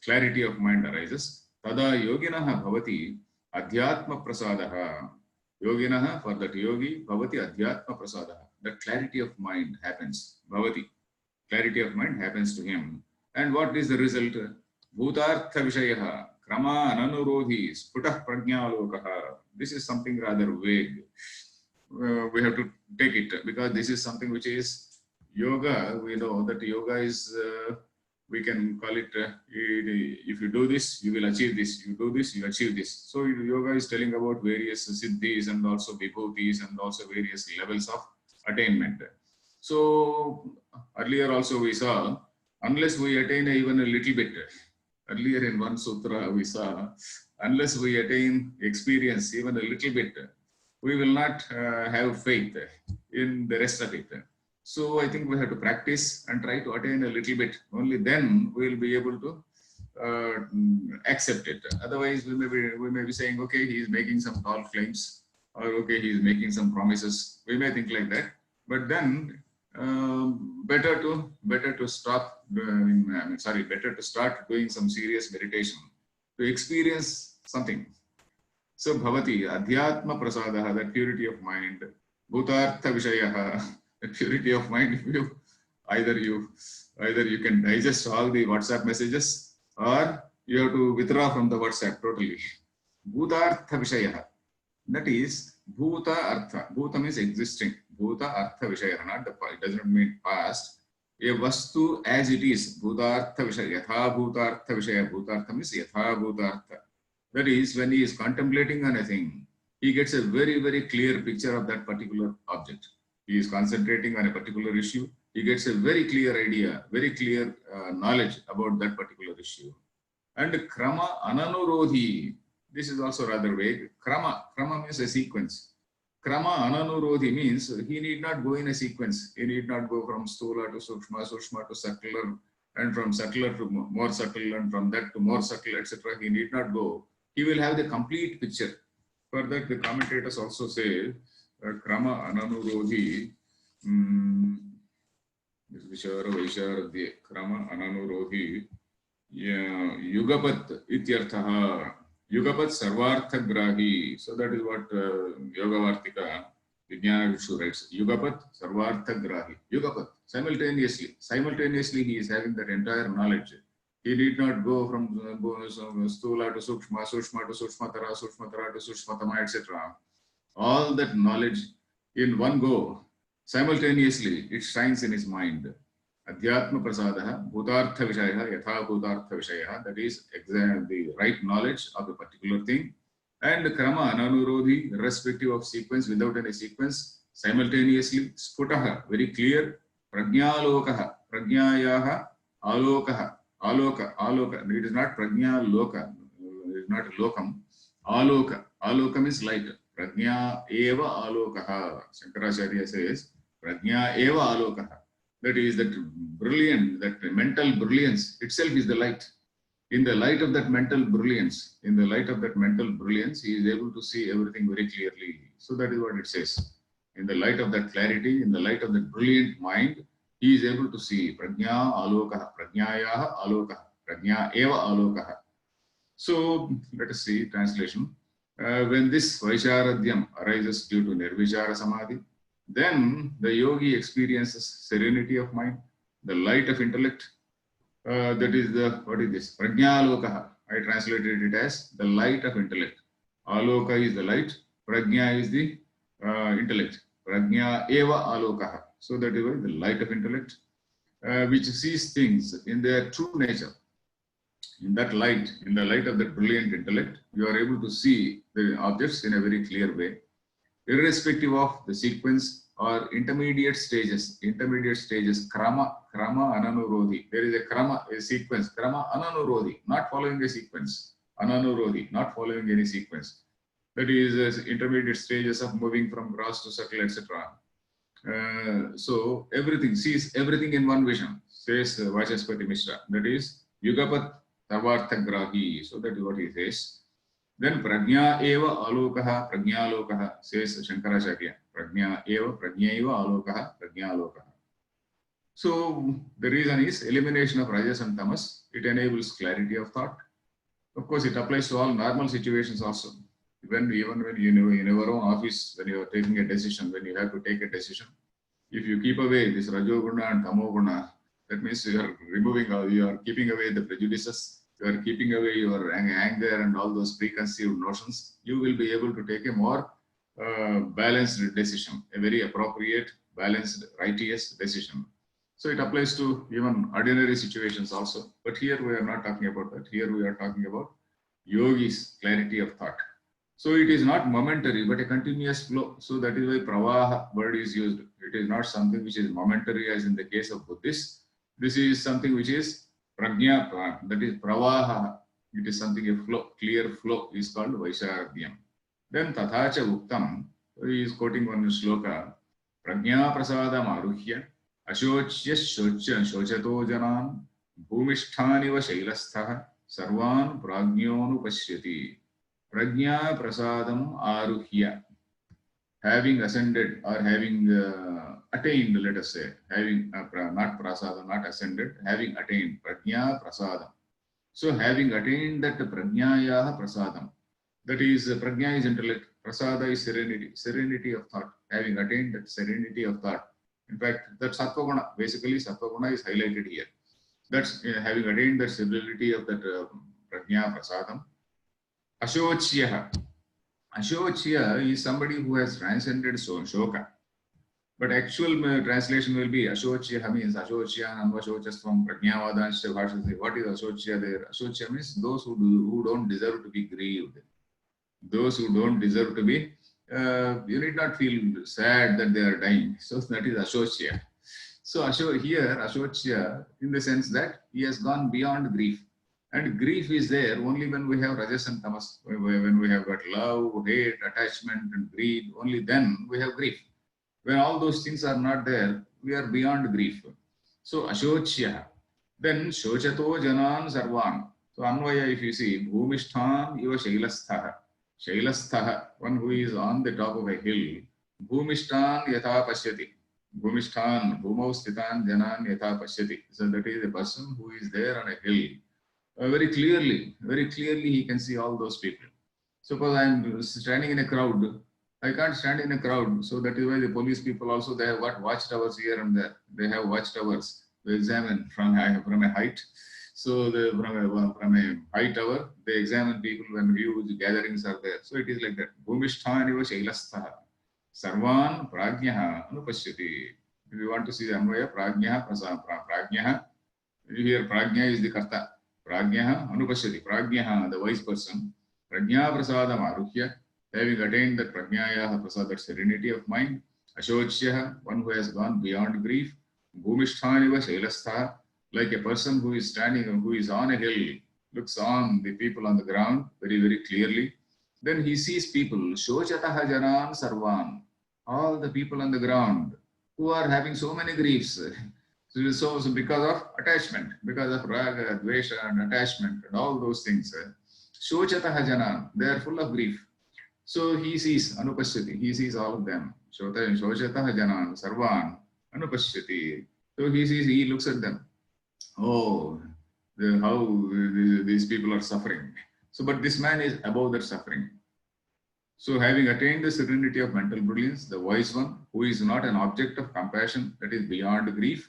clarity of mind arises. Tada yoginaha bhavati adhyatma prasadaha. Yoginaha, for that yogi, bhavati adhyatma prasadaha. That clarity of mind happens. Bhavati, clarity of mind happens to him. And what is the result? Bhutartha vishayaha, krama ananurodhi, sputah prajnalokaha. This is something rather vague. We have to take it because this is something which is yoga. We know that yoga is, we can call it, if you do this, you will achieve this. You do this, you achieve this. So yoga is telling about various siddhis and also vibhutis and also various levels of attainment. So earlier also we saw, unless we attain even a little bit, earlier in one sutra we saw, unless we attain experience even a little bit, we will not have faith in the rest of it. So I think we have to practice and try to attain a little bit. Only then we will be able to accept it. Otherwise, we may be saying, okay, he is making some tall claims, or okay, he is making some promises. We may think like that. But then, better to stop. Better to start doing some serious meditation to experience something. So bhavati adhyatma prasadaha, that purity of mind, bhutartha vishayaha, that purity of mind. If you either you can digest all the WhatsApp messages, or you have to withdraw from the WhatsApp totally. Bhutartha vishayaha, that is bhuta artha. Bhuta means existing. Bhuta artha vishayaha, not the past. It does not mean past. A vastu as it is. Bhutartha vishaya. Yatha bhutartha vishaya. Bhutartha means yatha bhutartha. That is, when he is contemplating on a thing, he gets a very, very clear picture of that particular object. He is concentrating on a particular issue. He gets a very clear idea, very clear knowledge about that particular issue. And krama ananurodhi. This is also rather vague. Krama means a sequence. Krama ananurodhi means he need not go in a sequence. He need not go from stula to sukshma, sukshma to subtler, and from subtler to more subtle, and from that to more subtle, etc. He need not go. He will have the complete picture. For that, the commentators also say, krama ananurodhi, vishara vaisharadhye, krama ananurodhi, yugapat ityarthaha. Yugapat sarvartha grahi. So that is what Yogavartika Vijnana Vikshu writes. Yugapat sarvartha grahi. Yugapat. Simultaneously he is having that entire knowledge. He did not go from stula to sukshma, sukshma to sushmatara, sushmatara to sushmatama, etc. All that knowledge in one go, simultaneously, it shines in his mind. Adhyatma prasadah bhutartha vishayah yatha bhutartha vishayah, that is the right knowledge of a particular thing. And krama ananurodhi, irrespective of sequence, without any sequence, simultaneously. Sputaha, very clear. Prajnalokaha, prajnayaha alokaha, aloka. It is not prajna loka, it is not lokam. Aloka means light. Prajna eva alokaha. Shankaracharya says, Prajna eva alokaha. That is that brilliant, that mental brilliance itself is the light. In the light of that mental brilliance, he is able to see everything very clearly. So that is what it says. In the light of that clarity, in the light of that brilliant mind, he is able to see prajna alokaha, prajnayaha alokaha, prajna eva alokaha. So let us see translation. When this Vaisharadhyam arises due to Nirvichara Samadhi, then the yogi experiences serenity of mind, the light of intellect. That is what is this? Prajnalokaha. I translated it as the light of intellect. Aloka is the light, Prajna is the intellect. Prajna eva alokaha. So that is the light of intellect, which sees things in their true nature. In that light, in the light of that brilliant intellect, you are able to see the objects in a very clear way, irrespective of the sequence or intermediate stages, krama ananurodhi. There is a krama, a sequence, krama ananurodhi, not following a sequence, ananurodhi, not following any sequence. That is intermediate stages of moving from gross to subtle, etc. So everything, sees everything in one vision, says Vachaspati Mishra. That is Yugapat Tavarthagrahi. So that is what he says. Then prajna eva alokaha, prajnalokaha, says Shankaracharya. Prajna eva alokaha, prajnalokaha. So the reason is elimination of rajas and tamas. It enables clarity of thought. Of course, it applies to all normal situations also. Even when you know in your own office, when you are taking a decision, when you have to take a decision, if you keep away this rajoguna and tamoguna, that means you are removing, you are keeping away the prejudices, you are keeping away your anger and all those preconceived notions, you will be able to take a more balanced decision, a very appropriate, balanced, righteous decision. So it applies to even ordinary situations also. But here we are not talking about that. Here we are talking about yogis, clarity of thought. So it is not momentary, but a continuous flow. So that is why pravaha word is used. It is not something which is momentary as in the case of Buddhists. This is something which is prajna, that is pravaha. It is something, a flow, clear flow is called Vaisharadhyam. Then Tathacha Uktam, he is quoting one shloka, Prajna Prasadam Aruhya, Ashochya Shochato Janan, Bhumisthaniva Shailastha, Sarvan Prajnyonu Pashyati. Prajna Prasadam Aruhya, having ascended or having attained, let us say, having not prasadam, not ascended, having attained Prajna Prasadam. So having attained that Prajnayaha Prasadam, that is Prajna is intellect, Prasada is serenity, serenity of thought, having attained that serenity of thought. In fact, that Sattva-guna, basically Sattva-guna is highlighted here. That's having attained the stability of that Prajna Prasadam. Ashochya. Ashochya is somebody who has transcended Shoka. But actual translation will be Ashochya means Ashochya, Anvashochastvam, Prajnavadansya Bhashati. What is Ashochya there? Ashochya means those who don't deserve to be grieved. Those who don't deserve to be, you need not feel sad that they are dying. So that is Ashochya. So here, Ashochya, in the sense that he has gone beyond grief. And grief is there only when we have rajas and tamas. When we have got love, hate, attachment, and greed, only then we have grief. When all those things are not there, we are beyond grief. So Ashochya. Then Shochato Janan Sarvan. So Anvaya, if you see, Bhumisthan Iva Shailastha. Shailastha, one who is on the top of a hill. Bhumisthan Yatha Pashyati. Bhumisthan, Bhumau Sthitan Janan Yatha Pashyati. So that is a person who is there on a hill. Very clearly he can see all those people. Suppose I am standing in a crowd, I can't stand in a crowd. So that is why the police people also, they have got watchtowers here and there. They have watchtowers to examine from a height. So from a high tower, they examine people when huge gatherings are there. So it is like that. Bhumisthan iva shailastha. Sarvan prajnaha anupashyati. If you want to see the Anvaya, Prajnaha, Prajnaha, here Prajna is the Karta. Prajnaha, Anupashyati. Prajnaha, the wise person. Prajna Prasadam Aruhya, having attained that Prajnayaha Prasad, that serenity of mind. Ashochyaha, one who has gone beyond grief. Bhumisthaniva Shailastha, like a person who is standing, who is on a hill, looks on the people on the ground very, very clearly. Then he sees people, Shochataha Janan Sarvan, all the people on the ground who are having so many griefs. So because of attachment, because of raga, dvesha, and attachment, and all those things. Shochataha Janan, they are full of grief. So he sees Anupashyati, he sees all of them. Shochataha Janan Sarvan, Anupashyati. So he sees, he looks at them. Oh, how these people are suffering. So, but this man is above that suffering. So, having attained the serenity of mental brilliance, the wise one, who is not an object of compassion, that is beyond grief,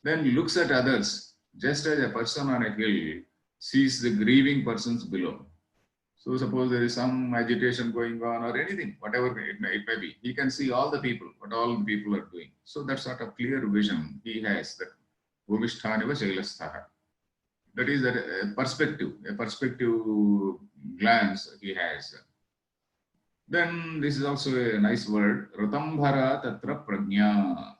then looks at others, just as a person on a hill sees the grieving persons below. So, suppose there is some agitation going on or anything, whatever it may be, he can see all the people, what all the people are doing. So, that sort of clear vision he has, that Bhumisthaniva Shailasthaha. That is a perspective glance he has. Then this is also a nice word, Ratambhara Tatra Prajna.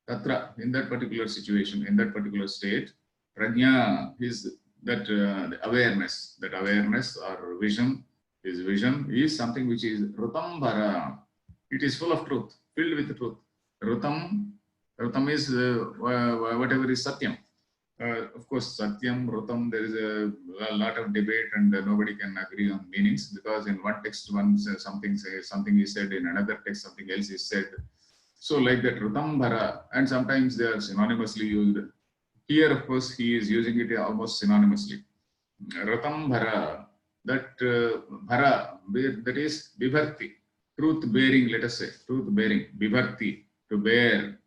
Tatra, in that particular situation, in that particular state, Prajna is that the awareness or vision. His vision is something which is Ratambhara. It is full of truth, filled with truth. Rutam is whatever is Satyam. Of course, Satyam, Rutam, there is a lot of debate and nobody can agree on meanings, because in one text something is said, in another text something else is said. So like that, Rutambhara, and sometimes they are synonymously used. Here, of course, he is using it almost synonymously. Ratambhara, that Bhara, that is Vibharti, truth bearing, let us say, truth bearing, Vibharti, to bear,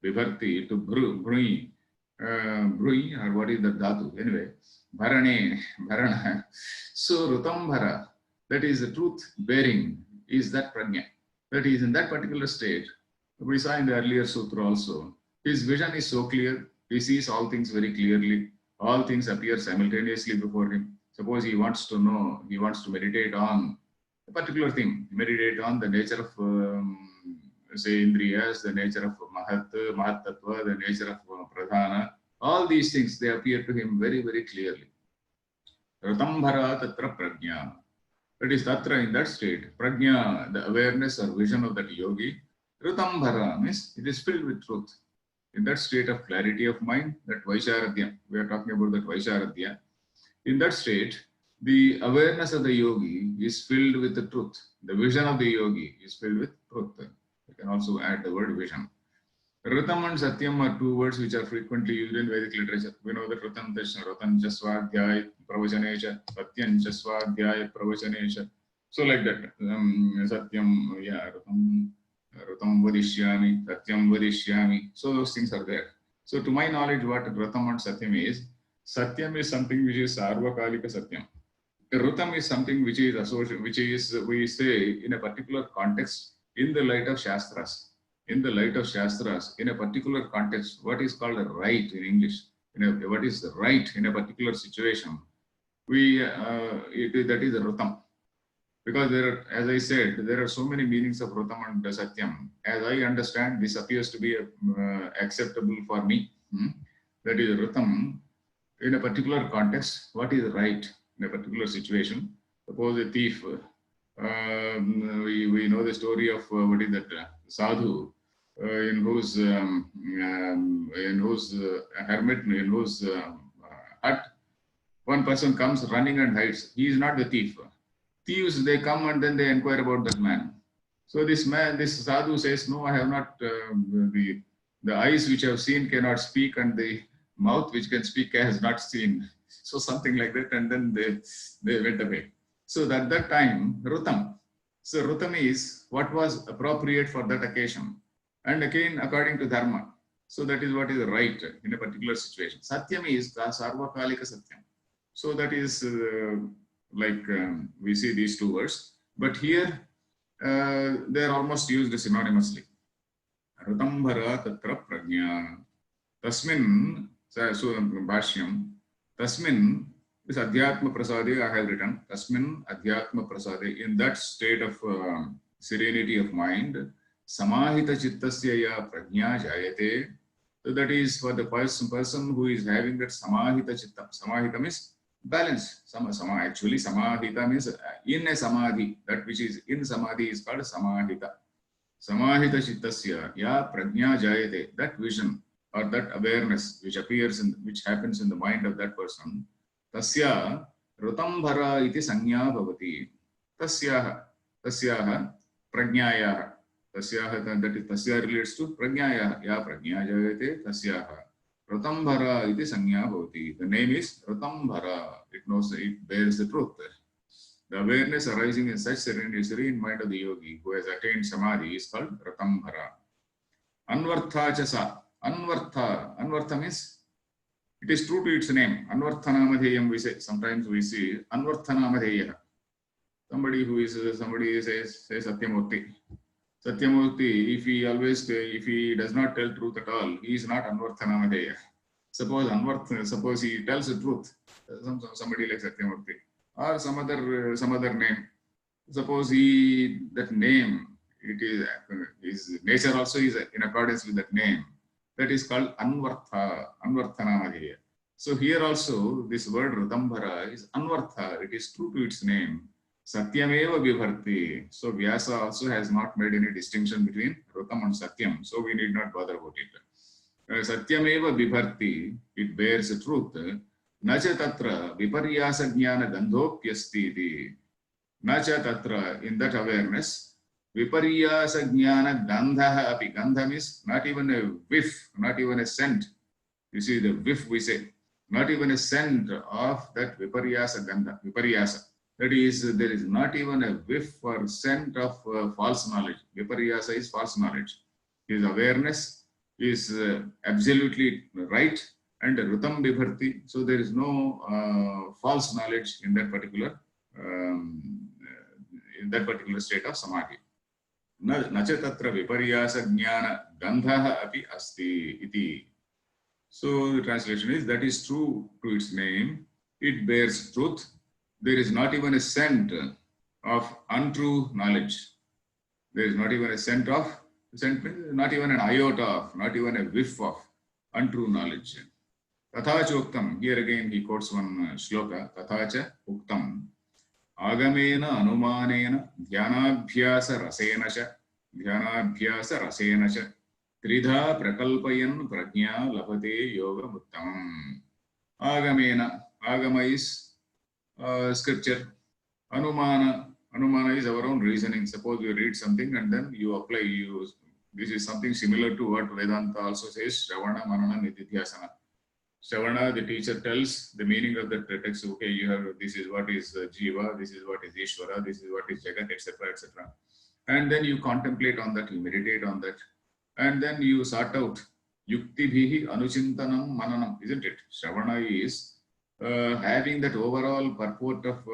Vibharti, to brui, brui, or what is the dhatu? Anyway, Bharane, Bharana. So Rutambhara, that is the truth bearing, is that prajna. That is in that particular state. We saw in the earlier sutra also, his vision is so clear, he sees all things very clearly, all things appear simultaneously before him. Suppose he wants to know, he wants to meditate on a particular thing, meditate on the nature of, say, Indriyas, the nature of Mahatattva, the nature of Pradhana, all these things, they appear to him very, very clearly. Ratambhara Tatra Prajna. That is Tatra, in that state. Prajna, the awareness or vision of that yogi. Ratambhara means it is filled with truth. In that state of clarity of mind, that Vaisharadhya, we are talking about that Vaisharadhya. In that state, the awareness of the yogi is filled with the truth. The vision of the yogi is filled with truth. You can also add the word vision. Ratam and Satyam are two words which are frequently used in Vedic literature. We know that Ratam Jasvadhyaya Pravachanesa, Satyam Jasvadhyaya Pravachanesa. So like that, Satyam, yeah, Ratam Vadishyami, Satyam Vadishyami. So those things are there. So to my knowledge, what Ratam and Satyam is something which is Sarvakalika Satyam. Rutam is something which is associated, which is, we say, in a particular context, in the light of Shastras. In the light of Shastras, in a particular context, what is called a right in English, what is the right in a particular situation, that is the Rutam. Because there are, as I said, there are so many meanings of Rutam and Satyam. As I understand, this appears to be acceptable for me. That is Rutam. In a particular context, what is right in a particular situation? Suppose a thief, we know the story of what is that sadhu, in whose hermit, in whose hut, one person comes running and hides. He is not the thief. Thieves, they come and then they inquire about that man. So this sadhu says, no, I have not, the eyes which have seen cannot speak, and the mouth which can speak has not seen. So something like that, and then they went away. So at that time, Rutam. So Rutam is what was appropriate for that occasion. And again, according to Dharma. So that is what is right in a particular situation. Satyam is Sarvakalika Satyam. So that is we see these two words. But here, they are almost used synonymously. Ritambhara तत्र प्रज्ञा. Tasmin, so Bhashyam, Tasmin, this Adhyatma Prasade I have written, Tasmin Adhyatma Prasade, in that state of serenity of mind, Samahita Chittasya ya Prajna Jayate. So that is for the person who is having that Samahita Chitta. Samahita means balance. Actually, Samahita means in a Samadhi. That which is in Samadhi is called Samahita. Samahita Chittasya ya Prajna Jayate. That vision or that awareness which appears which happens in the mind of that person, tasya rutambhara iti sanya bhavati. Tasyaha prajnayaha. That is tasya relates to prajnayaha. Ya prajna jayate tasyaha rutambhara iti sanya bhavati. The name is Rutambhara. It bears the truth. The awareness arising in such serenity in mind of the yogi who has attained samadhi is called Ratambhara. Anvartha chasa. Anvartha means it is true to its name. Anvarthanamadheyam we say. Sometimes we see Anvarthanamadheya. Somebody says Satyamurti. Satyamurti, if he does not tell truth at all, he is not Anvarthanamadheya. Suppose he tells the truth. Somebody like Satyamurti. Or some other name. Suppose that name, his nature also is in accordance with that name. That is called Anvarthanamadheya. So here also this word Ratambhara is Anvartha. It is true to its name. Satyameva Vibharti. So Vyasa also has not made any distinction between Rutam and Satyam. So we need not bother about it. Satyameva Vibharti. It bears the truth. Nacha tatra viparyasa jnana gandhopyasti iti. Nacha tatra, in that awareness, viparyasa jnana gandha api. Gandha means not even a whiff, not even a scent. You see the whiff we say. Not even a scent of that viparyasa gandha. Viparyasa. That is, there is not even a whiff or scent of false knowledge. Viparyasa is false knowledge. His awareness is absolutely right. And Rutam Vibharti, so there is no false knowledge in that particular state of samadhi. Nacha tatra viparyasa jnana gandha api asti iti. So the translation is that is true to its name. It bears truth. There is not even a scent of untrue knowledge. There is not even a scent of, not even an iota of, not even a whiff of untrue knowledge. Tathacha uktam. Here again he quotes one shloka. Tathacha uktam. Agamena anumanena dhyanabhyasa rasena cha tridha prakalpayan prajna lapate yoga muttamam. Agamena. Agama is scripture. Anumana is our own reasoning. Suppose you read something and then you apply. This is something similar to what Vedanta also says. Shravana, Manana, Nididhyasana. Shravana, the teacher tells the meaning of the text. Okay, you have this is what is Jiva, this is what is Ishvara, this is what is Jagat, etc., etc. And then you contemplate on that, you meditate on that, and then you sort out Yukti Bhihi Anuchintanam Mananam, isn't it? Shravana is having that overall purport of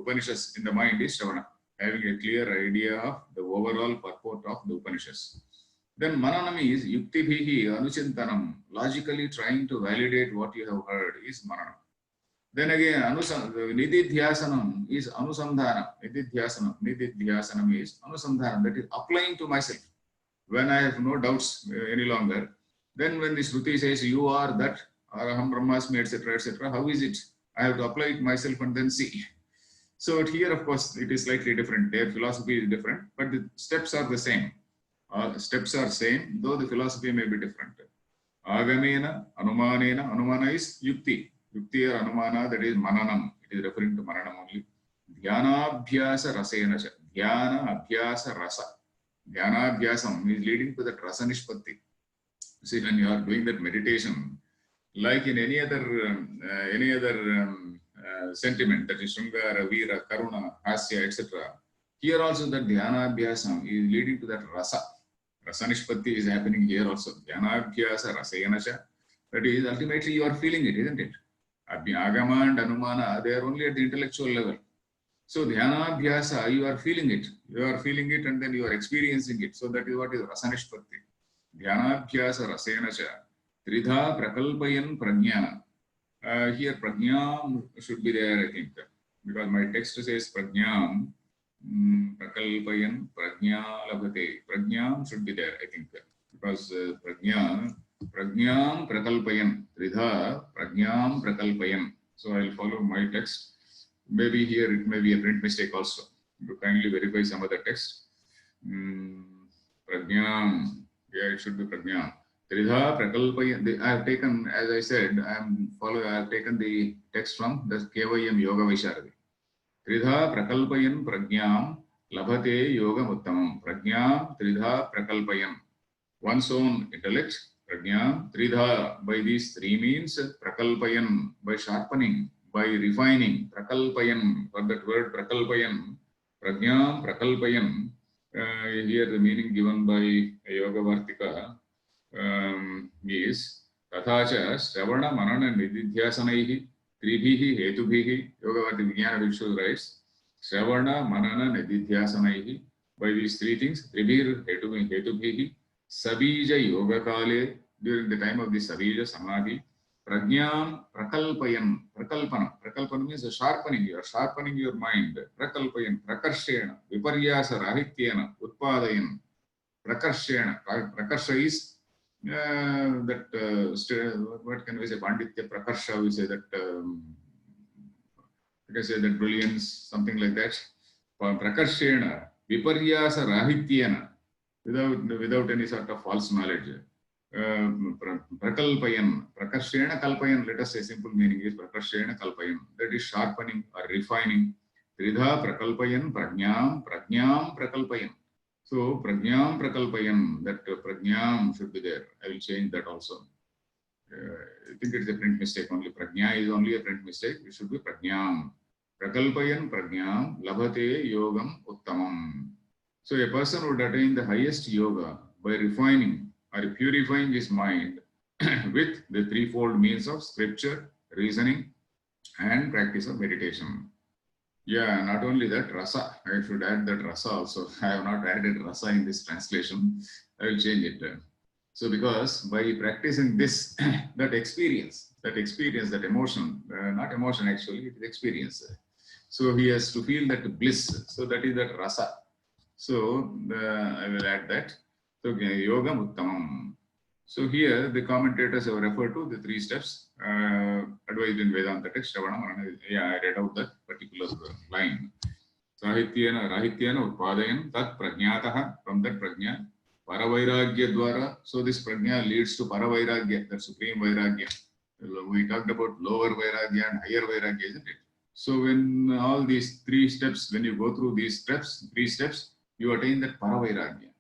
Upanishads in the mind is Shravana, having a clear idea of the overall purport of the Upanishads. Then Mananam is Yuktibhihi Anuchintanam, logically trying to validate what you have heard is Mananam. Then again, Nididhyasanam is Anusandhanam. Nididhyasanam is Anusandhanam, that is applying to myself. When I have no doubts any longer, then when the Shruti says, you are that, Araham Brahmasmi, etc., etc., how is it? I have to apply it myself and then see. So here, of course, it is slightly different. Their philosophy is different, but the steps are the same. Steps are same, though the philosophy may be different. Agamena, Anumanena. Anumana is Yukti. Yukti or Anumana, that is Mananam. It is referring to Mananam only. Dhyanabhyasa rasena cha. Dhyana abhyasa rasa. Dhyanabhyasam is leading to that rasa nishpatti. See, when you are doing that meditation, like in any other sentiment, that is Shringara, Veera, Karuna, Hasya, etc. Here also that Dhyanabhyasam is leading to that rasa. Rasa nishpatti is happening here also. Dhyanabhyasa rasayanacha. That is, ultimately you are feeling it, isn't it? Agama and Anumana, they are only at the intellectual level. So Dhyanabhyasa, you are feeling it. You are feeling it and then you are experiencing it. So that is what is rasa nishpatti. ध्यानाभ्यास रसेन च त्रिधा प्रकल्पयन् प्रज्ञा. Here prajna should be there, I think, because my text says prajna prakalpayan prajna labhate. Prajna should be there, I think, because prajna prakalpayan tridha prajna prakalpayan. So I will follow my text. Maybe here it may be a print mistake also. You kindly verify some other text. Prajna, yeah, it should be prajna. Tridha prakalpayan. I have taken, as I said, I have taken the text from the KYM Yoga Vaisharadi. Tridha prakalpayan prajnam labhate yogam uttamam. Prajna tridha prakalpayan. One's own intellect, prajna, tridha, by these three means, prakalpayan, by sharpening, by refining, prakalpayan, for that word prakalpayan, prajna, prakalpayan, here the meaning given by Yoga Vartika is tathacha Shravana Manana Nididhyasanaihi Tribhihi Hetubhihi. Yoga Vartika Vijnana Bhikshu writes Shravana Manana Nididhyasanaihi, by these three things, Tribhir Hetubhihi Sabija Yoga Kale, during the time of the Sabija Samadhi, Prajnam Prakalpayan, Prakalpana means sharpening, you are sharpening your mind, Prakalpayan, Prakarshena, Viparyasa Rahityena, Utpadayan, Prakarshena. Prakarsha is what can we say, Panditya Prakarsha, we say that, we can say that brilliance, something like that. Prakarshena, Viparyasa Rahityena, without any sort of false knowledge. Prakalpayan, Prakarshena Kalpayan, let us say simple meaning is Prakarshena Kalpayan, that is sharpening or refining. Tridha Prakalpayan, Prajnam Prakalpayan. So Prajnam Prakalpayan, that Prajnam should be there. I will change that also. I think it's a print mistake only. Prajna is only a print mistake. It should be Prajnam. Prakalpayan Prajnam Labhate Yogam Uttamam. So a person would attain the highest yoga by refining or purifying his mind with the threefold means of scripture, reasoning, and practice of meditation. Yeah, not only that, rasa. I should add that rasa also. I have not added rasa in this translation. I will change it. So because by practicing this, that experience, that emotion, not emotion actually, it is experience. So he has to feel that bliss. So that is that rasa. So I will add that. So yoga uttamam. So here the commentators have referred to the three steps advised in Vedanta text. Yeah, I read out that particular line. Rahityena utpadayan tat prajnataha, from that prajna, paravairagya dwara. So this prajna leads to paravairagya, that supreme vairagya. We talked about lower vairagya and higher vairagya, isn't it? So when all these three steps, when you go through these steps, three steps, you attain that paravairagya.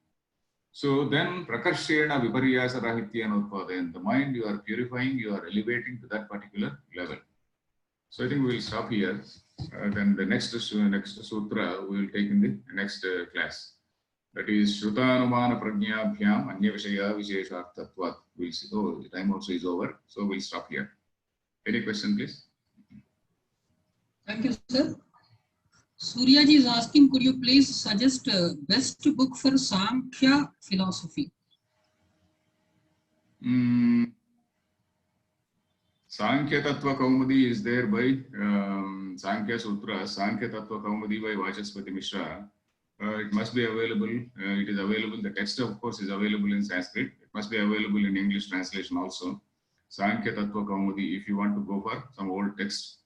So then prakarshena viparyasa rahityena utpadayan, the mind you are purifying, you are elevating to that particular level. So I think we will stop here. Then the next sutra we will take in the next class. That is Shrutanumana Prajnabhyam Anya Vishaya Visheshartatvat. We'll see. Oh, the time also is over. So we'll stop here. Any question, please? Thank you, sir. Suryaji is asking, could you please suggest best book for Sankhya philosophy? Sankhya Tattva Kaumudi is there by Sankhya Sutra, Sankhya Tattva Kaumudi by Vachaspati Mishra. It must be available. It is available. The text, of course, is available in Sanskrit. It must be available in English translation also. Sankhya Tattva Kaumudi, if you want to go for some old text.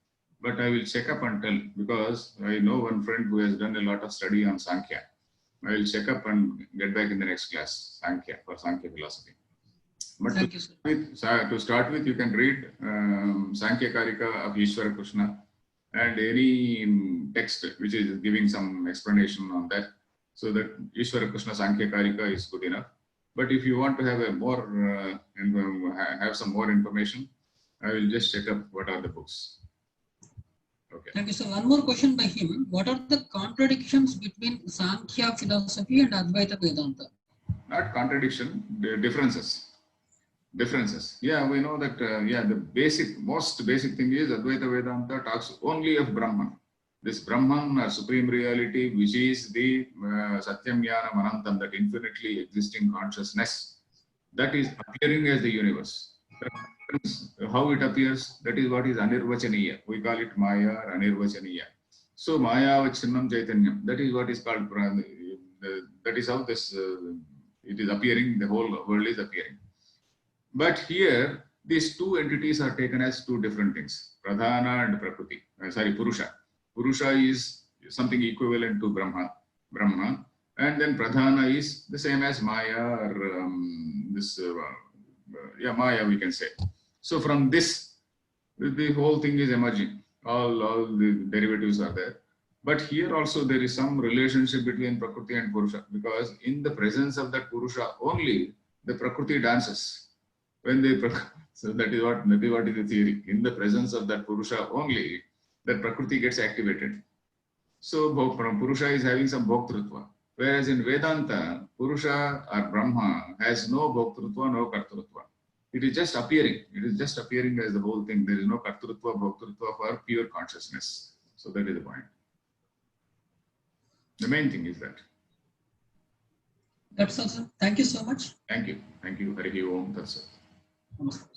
But I will check up and tell, because I know one friend who has done a lot of study on Sankhya. I will check up and get back in the next class, Sankhya, for Sankhya philosophy. But to start with, you can read Sankhya Karika of Ishvara Krishna and any text which is giving some explanation on that. So that Ishvara Krishna Sankhya Karika is good enough. But if you want to have a more, have some more information, I will just check up what are the books. Okay. Thank you, sir. One more question by him. What are the contradictions between Sankhya philosophy and Advaita Vedanta? Not contradiction, the differences. Differences. Yeah, we know that, the most basic thing is Advaita Vedanta talks only of Brahman. This Brahman, supreme reality, which is the Satyam Jnanam Anantam, that infinitely existing consciousness. that is appearing as the universe. How it appears, that is what is Anirvachaniya. We call it Maya or Anirvachaniya. So Maya Vachinnam Chaitanyam, that is what is called, that is how this, it is appearing, the whole world is appearing. But here, these two entities are taken as two different things, Pradhana and Prakriti, Purusha. Purusha is something equivalent to Brahma, and then Pradhana is the same as Maya or Maya we can say. So from this, the whole thing is emerging. All the derivatives are there. But here also there is some relationship between Prakriti and Purusha, because in the presence of that Purusha only, the Prakriti dances. So that is what is the theory. In the presence of that Purusha only, that Prakriti gets activated. So Purusha is having some Bhoktrutva. Whereas in Vedanta, Purusha or Brahma has no Bhoktrutva, no Kartrutva. It is just appearing. It is just appearing as the whole thing. There is no Kartrutva, Bhoktrutva for pure consciousness. So that is the point. The main thing is that. That's all, sir. Thank you so much. Thank you. Thank you. Harihi Om Tat Sat. Namaskar.